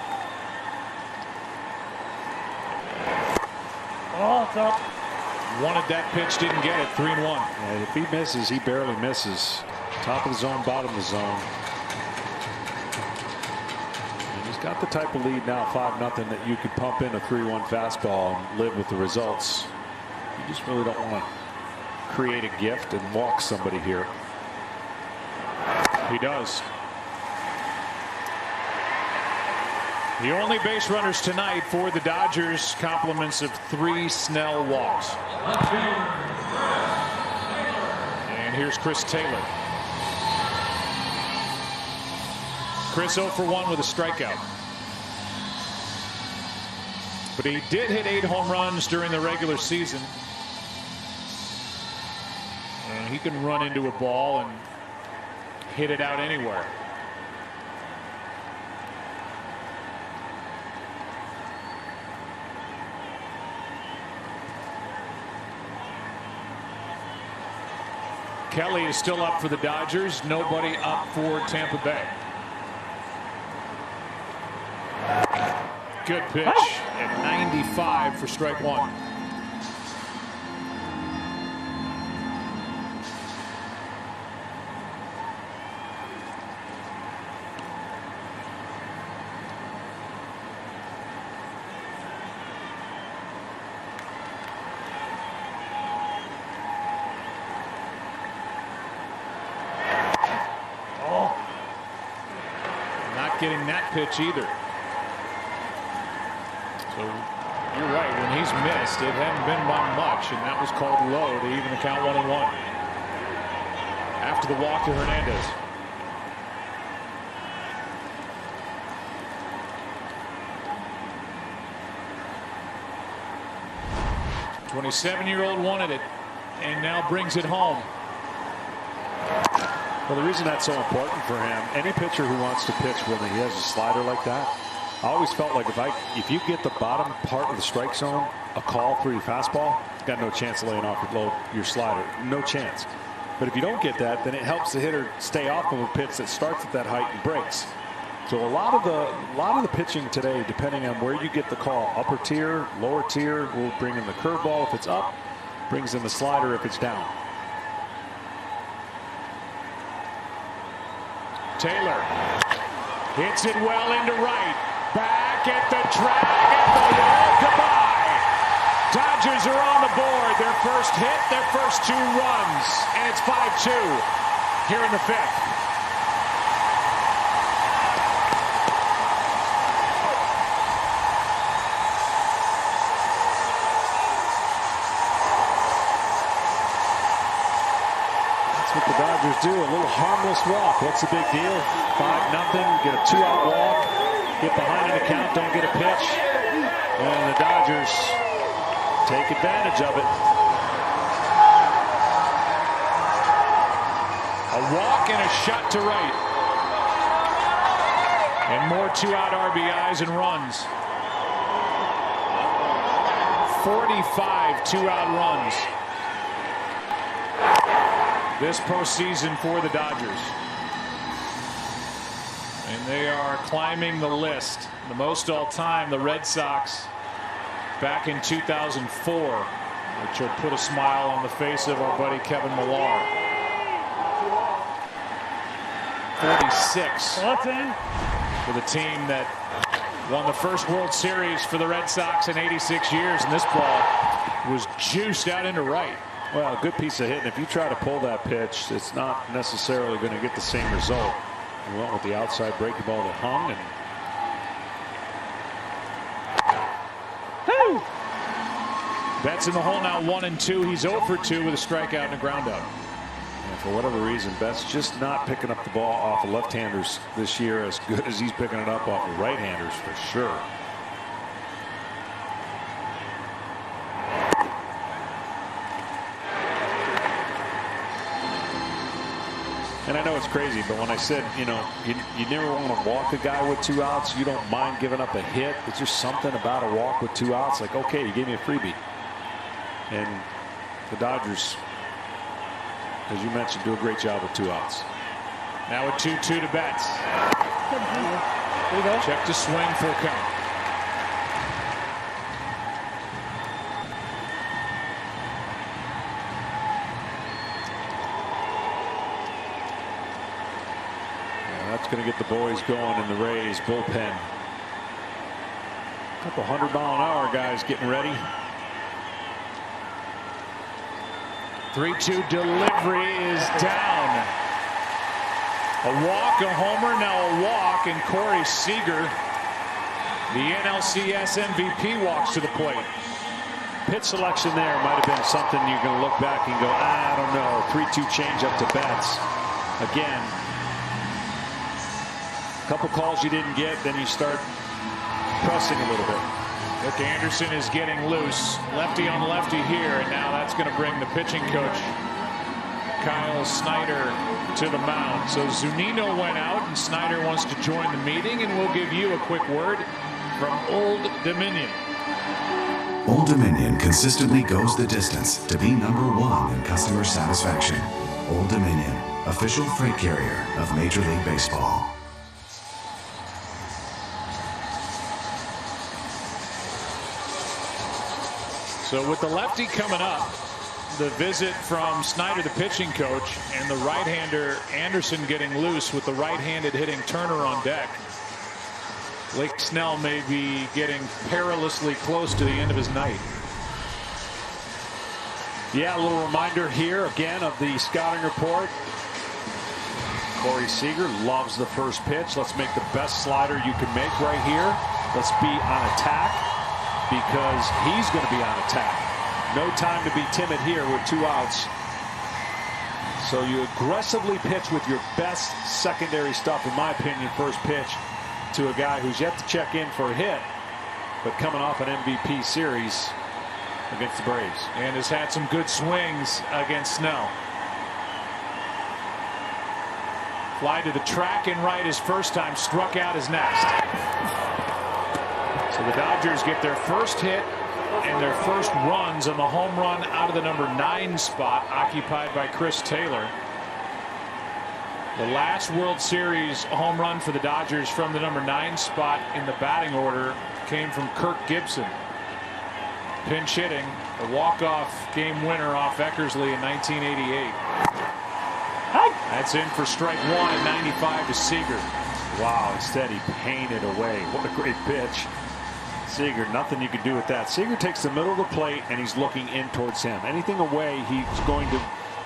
Speaker 3: Oh, it's up.
Speaker 1: Wanted that pitch, didn't get it. 3-1.
Speaker 2: Yeah, if he misses, he barely misses. Top of the zone, bottom of the zone. And he's got the type of lead now, 5-0, that you could pump in a 3-1 fastball and live with the results. You just really don't want to create a gift and walk somebody here.
Speaker 1: He does. The only base runners tonight for the Dodgers, compliments of 3 Snell walks. And here's Chris Taylor. Chris 0 for 1 with a strikeout. But he did hit 8 home runs during the regular season. And he can run into a ball and hit it out anywhere. Kelly is still up for the Dodgers. Nobody up for Tampa Bay. Good pitch at 95 for strike 1. Not getting that pitch either. So you're right, when he's missed, it hadn't been by much, and that was called low to even the count 1-1 after the walk to Hernandez. The 27-year-old wanted it and now brings it home.
Speaker 2: Well, the reason that's so important for him, any pitcher who wants to pitch when he has a slider like that, I always felt like if you get the bottom part of the strike zone, a call for your fastball, got no chance of laying off your slider. No chance. But if you don't get that, then it helps the hitter stay off of a pitch that starts at that height and breaks. So a lot of the pitching today, depending on where you get the call, upper tier, lower tier, will bring in the curveball if it's up, brings in the slider if it's down.
Speaker 1: Taylor hits it well into right. Back at the track at the wall. Goodbye. Dodgers are on the board. Their first hit, their first 2 runs. And it's 5-2 here in the 5th.
Speaker 2: That's what the Dodgers do. A little harmless walk. What's the big deal? 5-0. Get a 2-out walk. Get behind in the count, don't get a pitch. And the Dodgers take advantage of it.
Speaker 1: A walk and a shot to right. And more 2-out RBIs and runs. 45 2-out runs this postseason for the Dodgers. And they are climbing the list. The most all-time, the Red Sox back in 2004, which will put a smile on the face of our buddy Kevin Millar. 46 for the team that won the first World Series for the Red Sox in 86 years, and this ball was juiced out into right.
Speaker 2: Well, a good piece of hitting. If you try to pull that pitch, it's not necessarily going to get the same result. We went with the outside breaking ball that hung, and
Speaker 1: Betts in the hole now, 1-2. He's 0 for 2 with a strikeout and a ground out.
Speaker 2: And for whatever reason, Betts just not picking up the ball off of left-handers this year as good as he's picking it up off of right-handers for sure. And I know it's crazy, but when I said, you never want to walk a guy with 2 outs, you don't mind giving up a hit. It's just something about a walk with 2 outs. Like, okay, you gave me a freebie. And the Dodgers, as you mentioned, do a great job with 2 outs.
Speaker 1: Now a 2-2 to Betts.
Speaker 3: There you go.
Speaker 1: Check to swing, full count.
Speaker 2: That's going to get the boys going in the Rays bullpen. A couple 100-mile-an-hour guys getting ready.
Speaker 1: 3-2 delivery is down. A walk, a homer, now a walk, and Corey Seager, the NLCS MVP, walks to the plate.
Speaker 2: Pitch selection there might have been something you're going to look back and go, I don't know. 3-2 change up to Betts. Again, a couple calls you didn't get, then you start pressing a little bit.
Speaker 1: Nick Anderson is getting loose. Lefty on lefty here, and now that's going to bring the pitching coach, Kyle Snyder, to the mound. So Zunino went out, and Snyder wants to join the meeting, and we'll give you a quick word from Old Dominion.
Speaker 5: Old Dominion consistently goes the distance to be #1 in customer satisfaction. Old Dominion, official freight carrier of Major League Baseball.
Speaker 1: So with the lefty coming up, the visit from Snyder, the pitching coach, and the right-hander Anderson getting loose with the right-handed hitting Turner on deck, Blake Snell may be getting perilously close to the end of his night.
Speaker 2: Yeah, a little reminder here again of the scouting report. Corey Seager loves the first pitch. Let's make the best slider you can make right here. Let's be on attack because he's going to be on attack. No time to be timid here with 2 outs. So you aggressively pitch with your best secondary stuff, in my opinion, first pitch to a guy who's yet to check in for a hit, but coming off an MVP series against the Braves.
Speaker 1: And has had some good swings against Snell. Fly to the track and right his first time, struck out his next. So the Dodgers get their first hit and their first runs on the home run out of the #9 spot, occupied by Chris Taylor. The last World Series home run for the Dodgers from the #9 spot in the batting order came from Kirk Gibson. Pinch hitting, a walk-off game winner off Eckersley in 1988. That's in for strike 1 at 95 to Seager.
Speaker 2: Wow, instead he painted away. What a great pitch. Seager, nothing you can do with that. Seager takes the middle of the plate and he's looking in towards him. Anything away, he's going to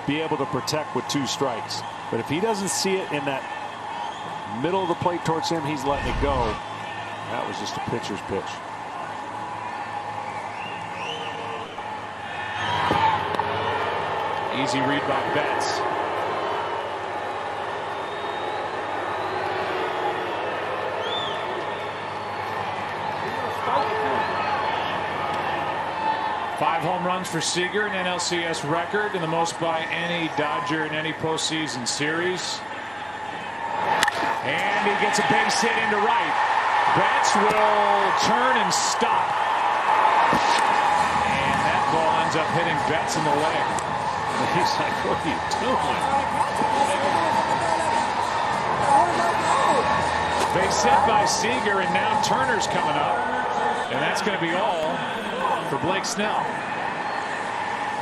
Speaker 2: be able to protect with 2 strikes. But if he doesn't see it in that middle of the plate towards him, he's letting it go. That was just a pitcher's pitch.
Speaker 1: Easy read by Betts. Five home runs for Seager, an NLCS record, and the most by any Dodger in any postseason series. And he gets a base hit into right. Betts will turn and stop. And that ball ends up hitting Betts in the leg.
Speaker 2: He's like, what are you doing?
Speaker 1: Base hit by Seager, and now Turner's coming up. And that's going to be all for Blake Snell.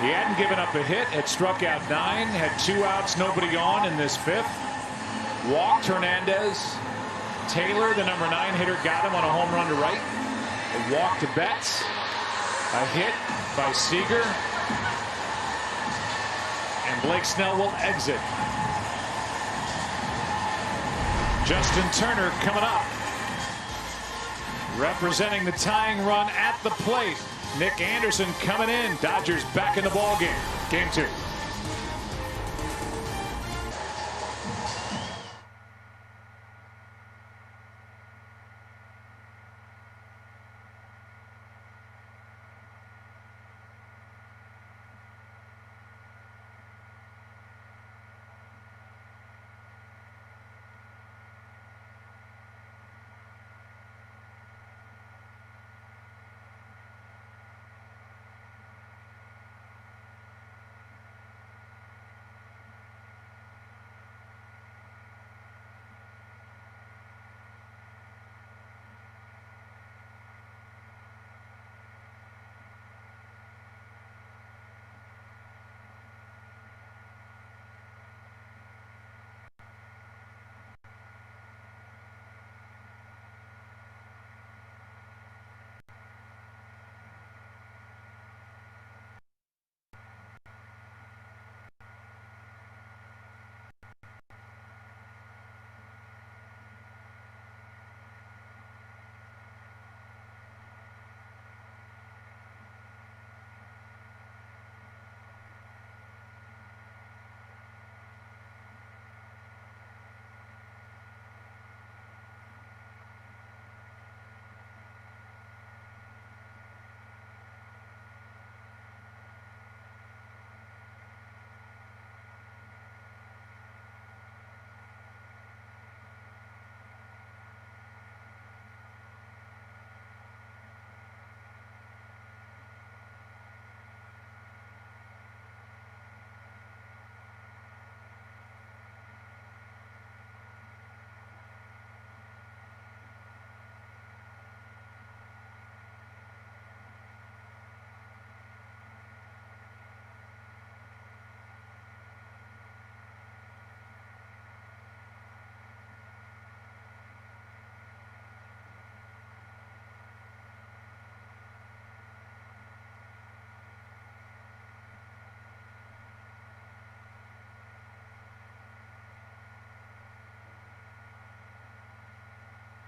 Speaker 1: He hadn't given up a hit, had struck out 9, had 2 outs, nobody on in this 5th. Walked Hernandez. Taylor, the #9 hitter, got him on a home run to right. A walk to Betts. A hit by Seager. And Blake Snell will exit. Justin Turner coming up. Representing the tying run at the plate. Nick Anderson coming in. Dodgers back in the ball game. Game 2.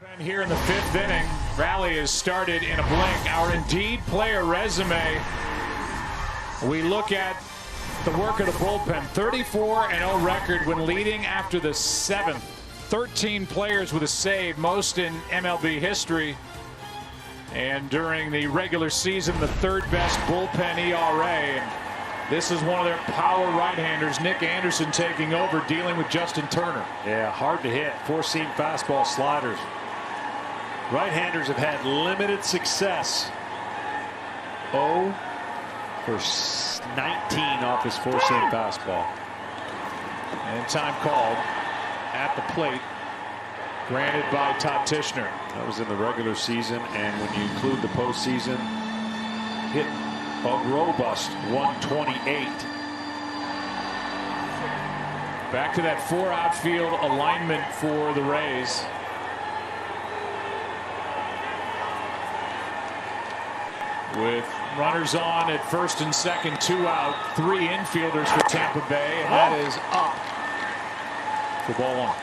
Speaker 1: And here in the 5th inning, rally has started in a blink. Our Indeed player resume. We look at the work of the bullpen. 34-0 record when leading after the 7th. 13 players with a save, most in MLB history. And during the regular season, the 3rd best bullpen ERA. And this is one of their power right-handers, Nick Anderson, taking over, dealing with Justin Turner.
Speaker 2: Yeah, hard to hit. 4-seam fastball sliders. Right-handers have had limited success. 0 for 19 off his 4-seam fastball.
Speaker 1: And time called at the plate, granted by Todd Tishner.
Speaker 2: That was in the regular season, and when you include the postseason, hit a robust 128.
Speaker 1: Back to that 4 outfield alignment for the Rays. With runners on at 1st and 2nd, 2 out, 3 infielders for Tampa Bay, and that is up for ball 1.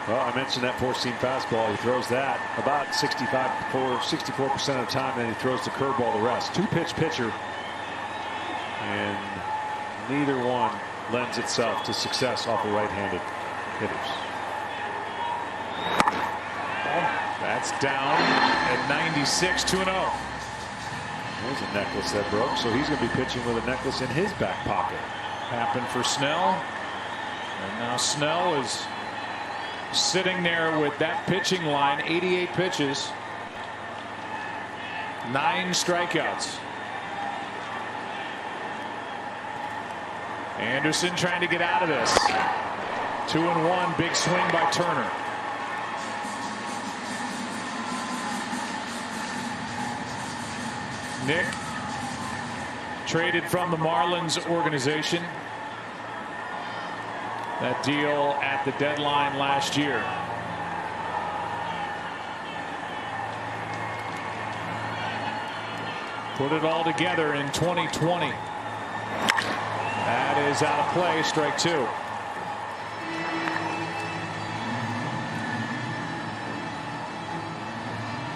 Speaker 2: Well, I mentioned that 4-seam fastball. He throws that about 64% of the time, then he throws the curveball the rest. 2-pitch pitcher, and neither one lends itself to success off of right-handed hitters.
Speaker 1: That's down at 96, 2-0.
Speaker 2: There's a necklace that broke, so he's going to be pitching with a necklace in his back pocket.
Speaker 1: Happened for Snell, and now Snell is sitting there with that pitching line, 88 pitches, 9 strikeouts. Anderson trying to get out of this. 2-1, big swing by Turner. Nick traded from the Marlins organization. That deal at the deadline last year. Put it all together in 2020. That is out of play, strike 2.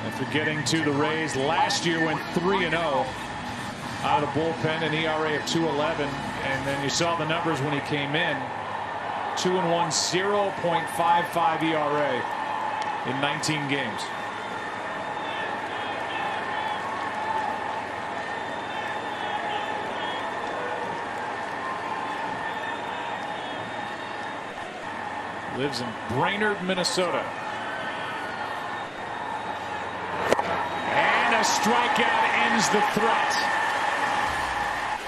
Speaker 1: After getting to the Rays last year, went 3-0 out of the bullpen, an ERA of 2.11, and then you saw the numbers when he came in. 2-1, 0.55 ERA in 19 games. Lives in Brainerd, Minnesota. And a strikeout ends the threat.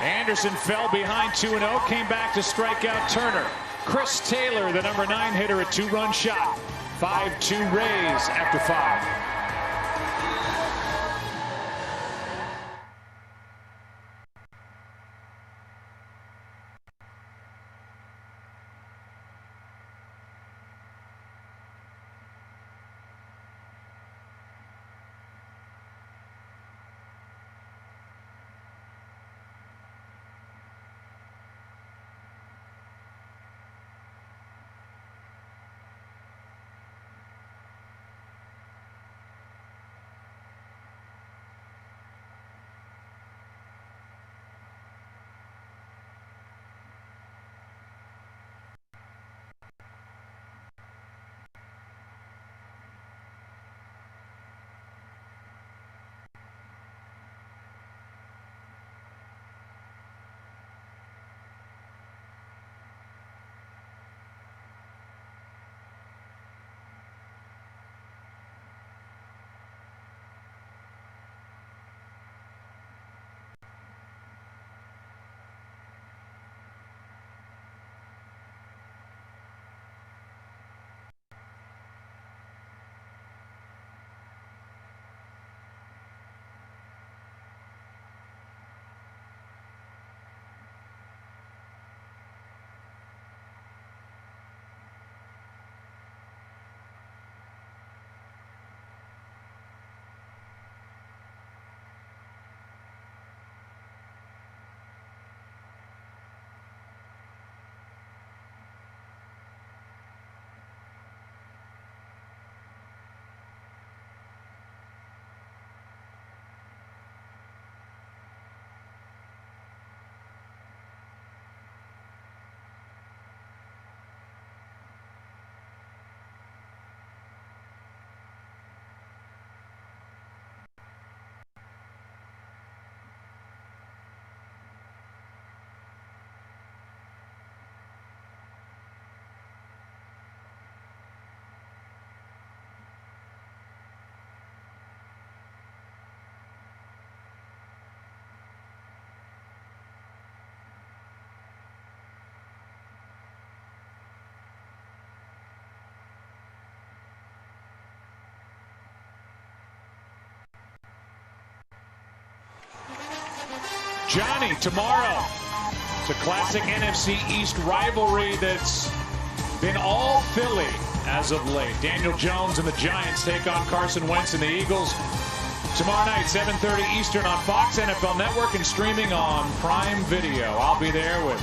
Speaker 1: Anderson fell behind 2-0, came back to strike out Turner. Chris Taylor, the number 9 hitter, a 2-run shot. 5-2 Rays after 5. Johnny tomorrow. It's a classic NFC East rivalry that's been all Philly as of late. Daniel Jones and the Giants take on Carson Wentz and the Eagles. Tomorrow night, 7:30 Eastern on Fox NFL Network and streaming on Prime Video. I'll be there with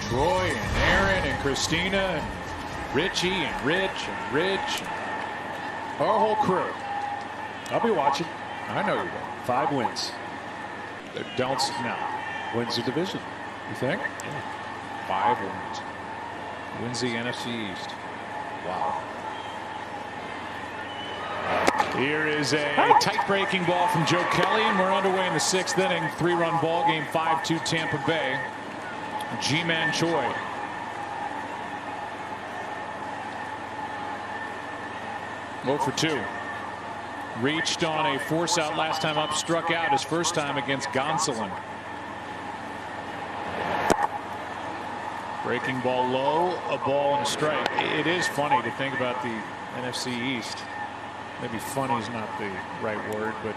Speaker 1: Troy and Aaron and Christina and Richie and Rich and Rich. Our whole crew.
Speaker 2: I'll be watching.
Speaker 1: I know you will.
Speaker 2: 5 wins.
Speaker 1: Don't no.
Speaker 2: Wins the division.
Speaker 1: You think? Yeah. 5 wins. Wins the NFC East. Wow. Here is a tight breaking ball from Joe Kelly, and we're underway in the 6th inning. 3-run ball game, 5-2 Tampa Bay. Ji-Man Choi. Go for 2. Reached on a force out last time up, struck out his first time against Gonsolin. Breaking ball low, a ball and a strike. It is funny to think about the NFC East. Maybe funny is not the right word, but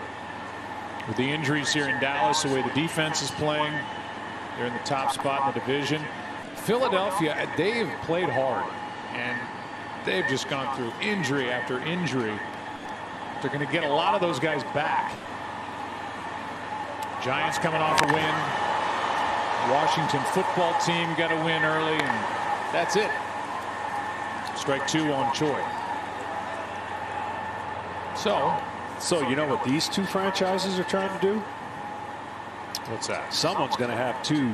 Speaker 1: with the injuries here in Dallas, the way the defense is playing, they're in the top spot in the division. Philadelphia, they've played hard, and they've just gone through injury after injury. They're going to get a lot of those guys back. Giants coming off a win. Washington football team got a win early, and that's it. Strike 2 on Choi.
Speaker 2: So you know what these 2 franchises are trying to do?
Speaker 1: What's that?
Speaker 2: Someone's going to have 2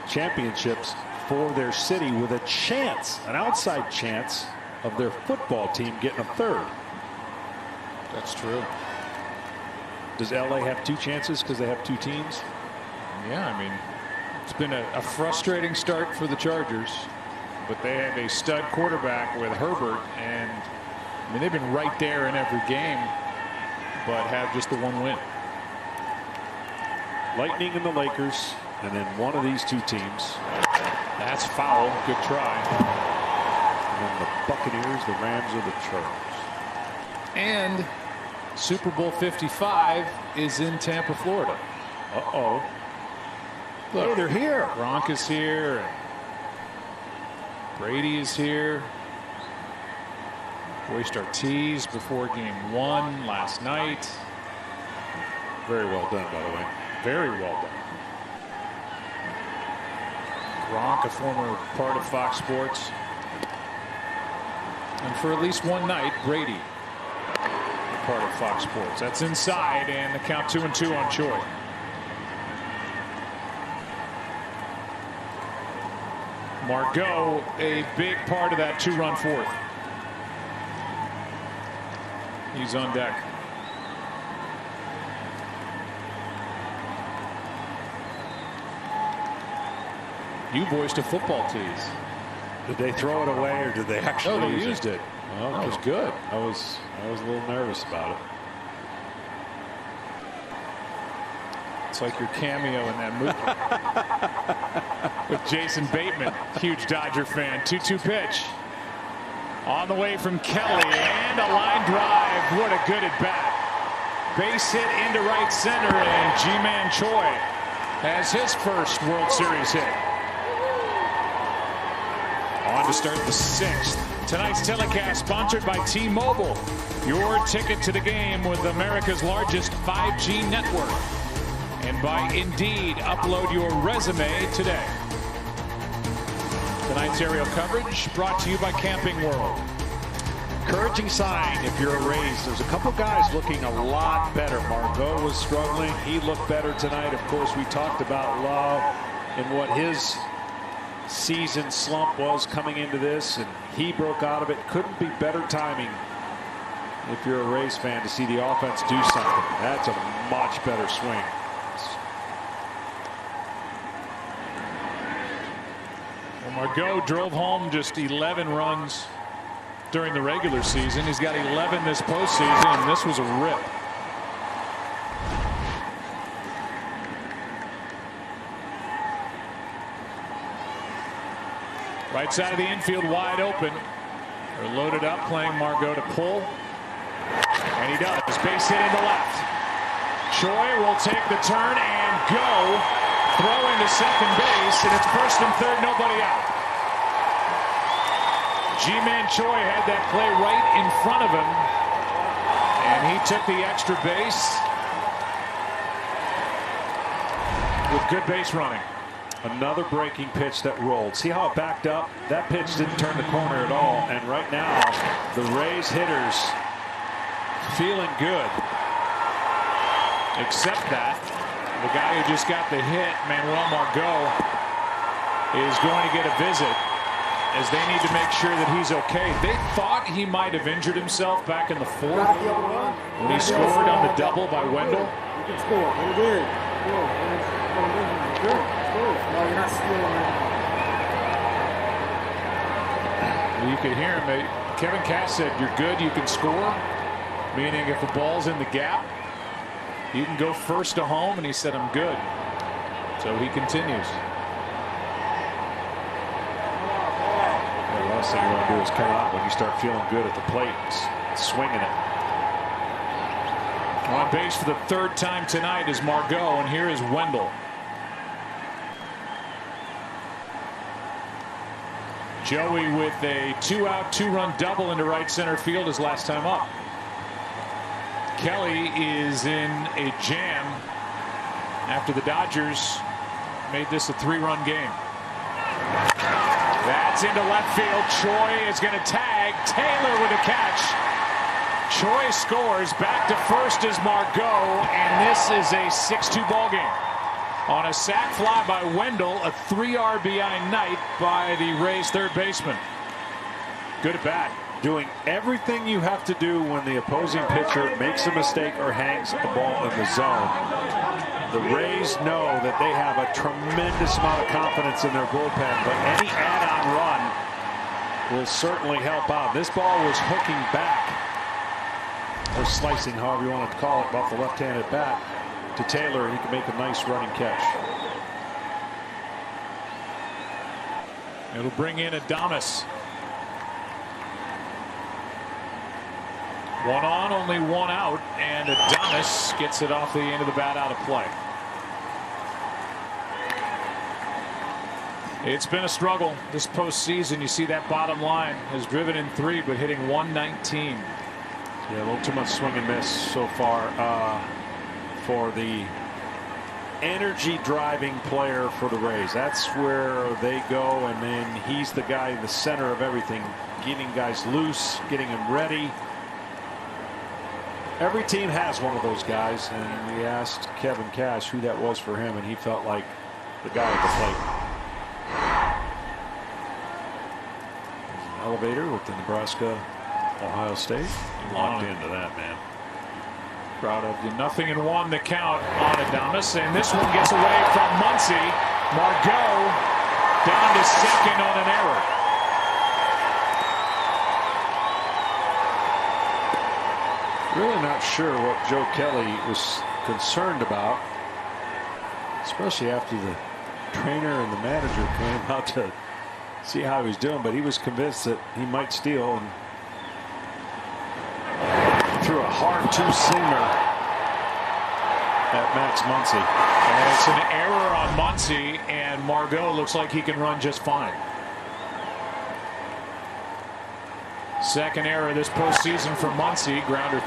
Speaker 2: championships for their city with a chance, an outside chance of their football team getting a 3rd.
Speaker 1: That's true.
Speaker 2: Does LA have 2 chances because they have 2 teams?
Speaker 1: Yeah, I mean, it's been a frustrating start for the Chargers, but they have a stud quarterback with Herbert, and I mean, they've been right there in every game, but have just the 1 win.
Speaker 2: Lightning and the Lakers, and then one of these 2 teams.
Speaker 1: That's foul. Good try.
Speaker 2: And then the Buccaneers, the Rams, or the Chargers.
Speaker 1: And Super Bowl 55 is in Tampa, Florida.
Speaker 2: Uh-oh.
Speaker 1: Look,
Speaker 2: hey, they're here.
Speaker 1: Gronk is here. And Brady is here. Voiced Ortiz before game 1 last night.
Speaker 2: Very well done, by the way.
Speaker 1: Very well done. Gronk, a former part of Fox Sports. And for at least one night, Brady, a part of Fox Sports. That's inside, and the count 2-2 on Choi. Margot, a big part of that 2-run 4th. He's on deck. You voiced a football tease.
Speaker 2: Did they throw it away, or did they actually
Speaker 1: they used it?
Speaker 2: Well,
Speaker 1: that was good.
Speaker 2: I was a little nervous about it.
Speaker 1: It's like your cameo in that movie with Jason Bateman, huge Dodger fan. 2-2 pitch. On the way from Kelly, and a line drive. What a good at bat. Base hit into right center, and Ji-Man Choi has his first World Series hit. On to start the 6th. Tonight's telecast sponsored by T-Mobile. Your ticket to the game with America's largest 5G network. And by Indeed, upload your resume today. Tonight's aerial coverage brought to you by Camping World.
Speaker 2: Encouraging sign if you're a Rays. There's a couple guys looking a lot better. Margot was struggling. He looked better tonight. Of course, we talked about Love and what his season slump was coming into this, and he broke out of it. Couldn't be better timing if you're a Rays fan to see the offense do something. That's a much better swing.
Speaker 1: Well, Margot drove home just 11 runs during the regular season. He's got 11 this postseason, and this was a rip. Right side of the infield wide open. They're loaded up, playing Margot to pull. And he does. Base hit into left. Choi will take the turn and go. Throw into second base, and it's first and third, nobody out. Ji-Man Choi had that play right in front of him, and he took the extra base with good base running.
Speaker 2: Another breaking pitch that rolled. See how it backed up? That pitch didn't turn the corner at all. And right now, the Rays hitters feeling good.
Speaker 1: Except that the guy who just got the hit, Manuel Margot, is going to get a visit as they need to make sure that he's okay. They thought he might have injured himself back in the fourth when he scored on the double by Wendell.
Speaker 3: You can score. You're good. Good. No, you're not stealing.
Speaker 1: You could hear him. Kevin Cash said, "You're good. You can score," meaning if the ball's in the gap, you can go first to home. And he said, "I'm good." So he continues.
Speaker 2: The last thing you want to do is come out when you start feeling good at the plate, swinging it.
Speaker 1: On base for the third time tonight is Margot, and here is Wendell. Joey with a 2-out, 2-run double into right center field his last time up. Kelly is in a jam after the Dodgers made this a 3-run game. That's into left field. Choi is going to tag. Taylor with a catch. Choi scores. Back to first is Margot, and this is a 6-2 ball game. On a sac fly by Wendell, a 3 RBI night by the Rays third baseman. Good at bat.
Speaker 2: Doing everything you have to do when the opposing pitcher makes a mistake or hangs a ball in the zone. The Rays know that they have a tremendous amount of confidence in their bullpen, but any add-on run will certainly help out. This ball was hooking back, or slicing, however you want to call it, off the left-handed bat to Taylor, and he can make a nice running catch.
Speaker 1: It'll bring in Adames. 1 on, only 1 out, and Adames gets it off the end of the bat out of play. It's been a struggle this postseason. You see that bottom line has driven in 3, but hitting 119.
Speaker 2: Yeah, a little too much swing and miss so far for the energy driving player for the Rays. That's where they go, and then he's the guy in the center of everything, getting guys loose, getting them ready. Every team has one of those guys, and we asked Kevin Cash who that was for him, and he felt like the guy at the plate. There's an elevator with the Nebraska-Ohio State. He locked into that, man.
Speaker 1: Proud of you. 0-1 the count on Adames, and this one gets away from Muncy. Margot down to second on an error.
Speaker 2: Really not sure what Joe Kelly was concerned about, especially after the trainer and the manager came out to see how he was doing, but he was convinced that he might steal and threw a hard 2-seamer at Max Muncy.
Speaker 1: And it's an error on Muncy, and Margot looks like he can run just fine. Second error this postseason for Muncy. Grounder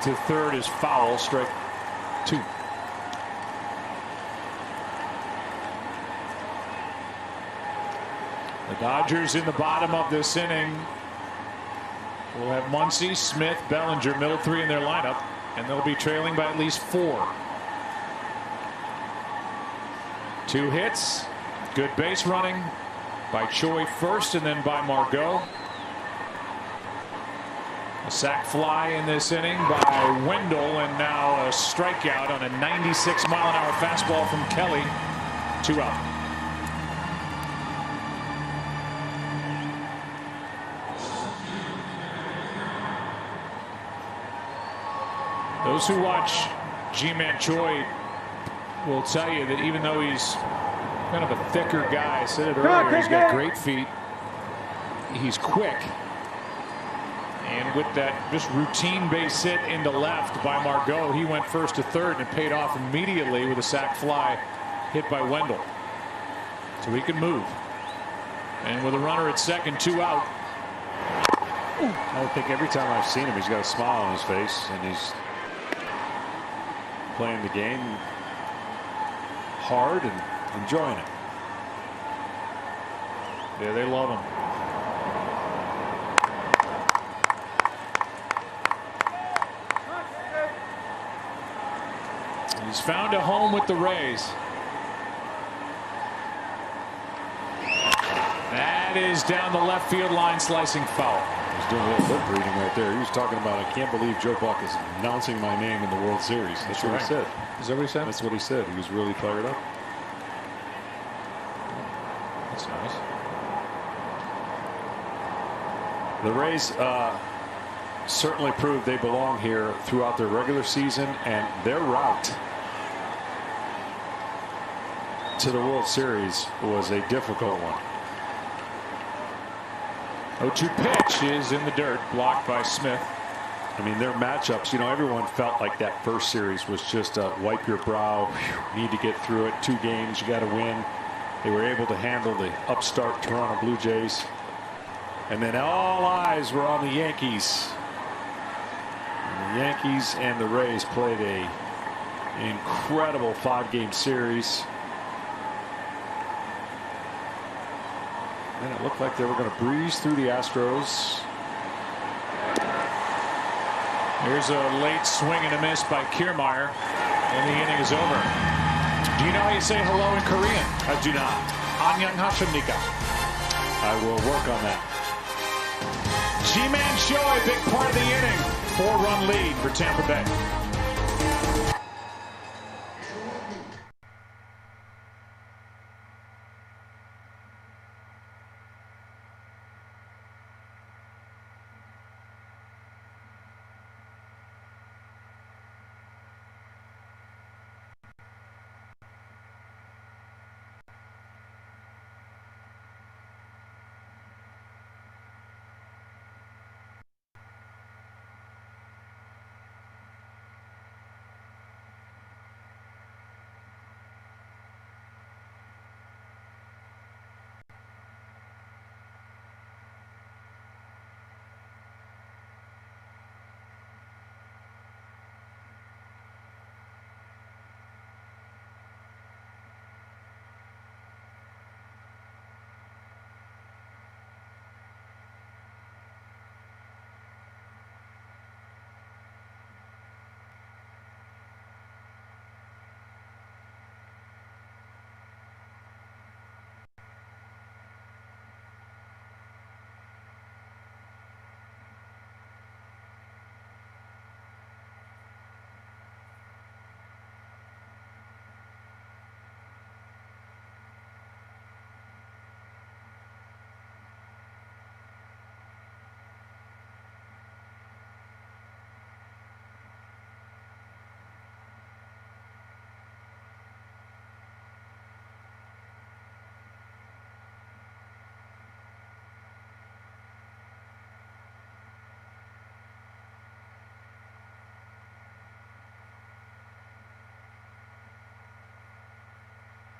Speaker 1: to third is foul. Strike 2. The Dodgers in the bottom of this inning will have Muncy, Smith, Bellinger, middle 3 in their lineup, and they'll be trailing by at least 4. 2 hits, good base running by Choi first, and then by Margot. A sac fly in this inning by Wendell, and now a strikeout on a 96-mile-an-hour fastball from Kelly. 2 out. Those who watch Ji-Man Choi will tell you that even though he's kind of a thicker guy, I said it earlier, he's got great feet. He's quick. And with that just routine base hit into left by Margot, he went first to third, and it paid off immediately with a sac fly hit by Wendell. So he can move. And with a runner at second, 2 out.
Speaker 2: I think every time I've seen him, he's got a smile on his face, and he's playing the game hard and enjoying it.
Speaker 1: Yeah, they love him. He's found a home with the Rays. That is down the left field line, slicing foul.
Speaker 2: He's doing a little lip reading right there. He was talking about, I can't believe Joe Buck is announcing my name in the World Series. That's what he said.
Speaker 1: Is that what he said?
Speaker 2: That's what he said. He was really fired up.
Speaker 1: That's nice.
Speaker 2: The Rays certainly proved they belong here throughout their regular season, and their route to the World Series was a difficult one.
Speaker 1: 0-2 pitch is in the dirt, blocked by Smith.
Speaker 2: I mean, their matchups, you know, everyone felt like that first series was just a wipe your brow, need to get through it, 2 games, you got to win. They were able to handle the upstart Toronto Blue Jays. And then all eyes were on the Yankees. And the Yankees and the Rays played an incredible 5-game series. And it looked like they were going to breeze through the Astros.
Speaker 1: Here's a late swing and a miss by Kiermaier, and the inning is over. Do you know how you say hello in Korean?
Speaker 2: I do not.
Speaker 1: Annyeonghaseyo.
Speaker 2: I will work on that.
Speaker 1: Ji-Man Choi, big part of the inning. 4-run lead for Tampa Bay.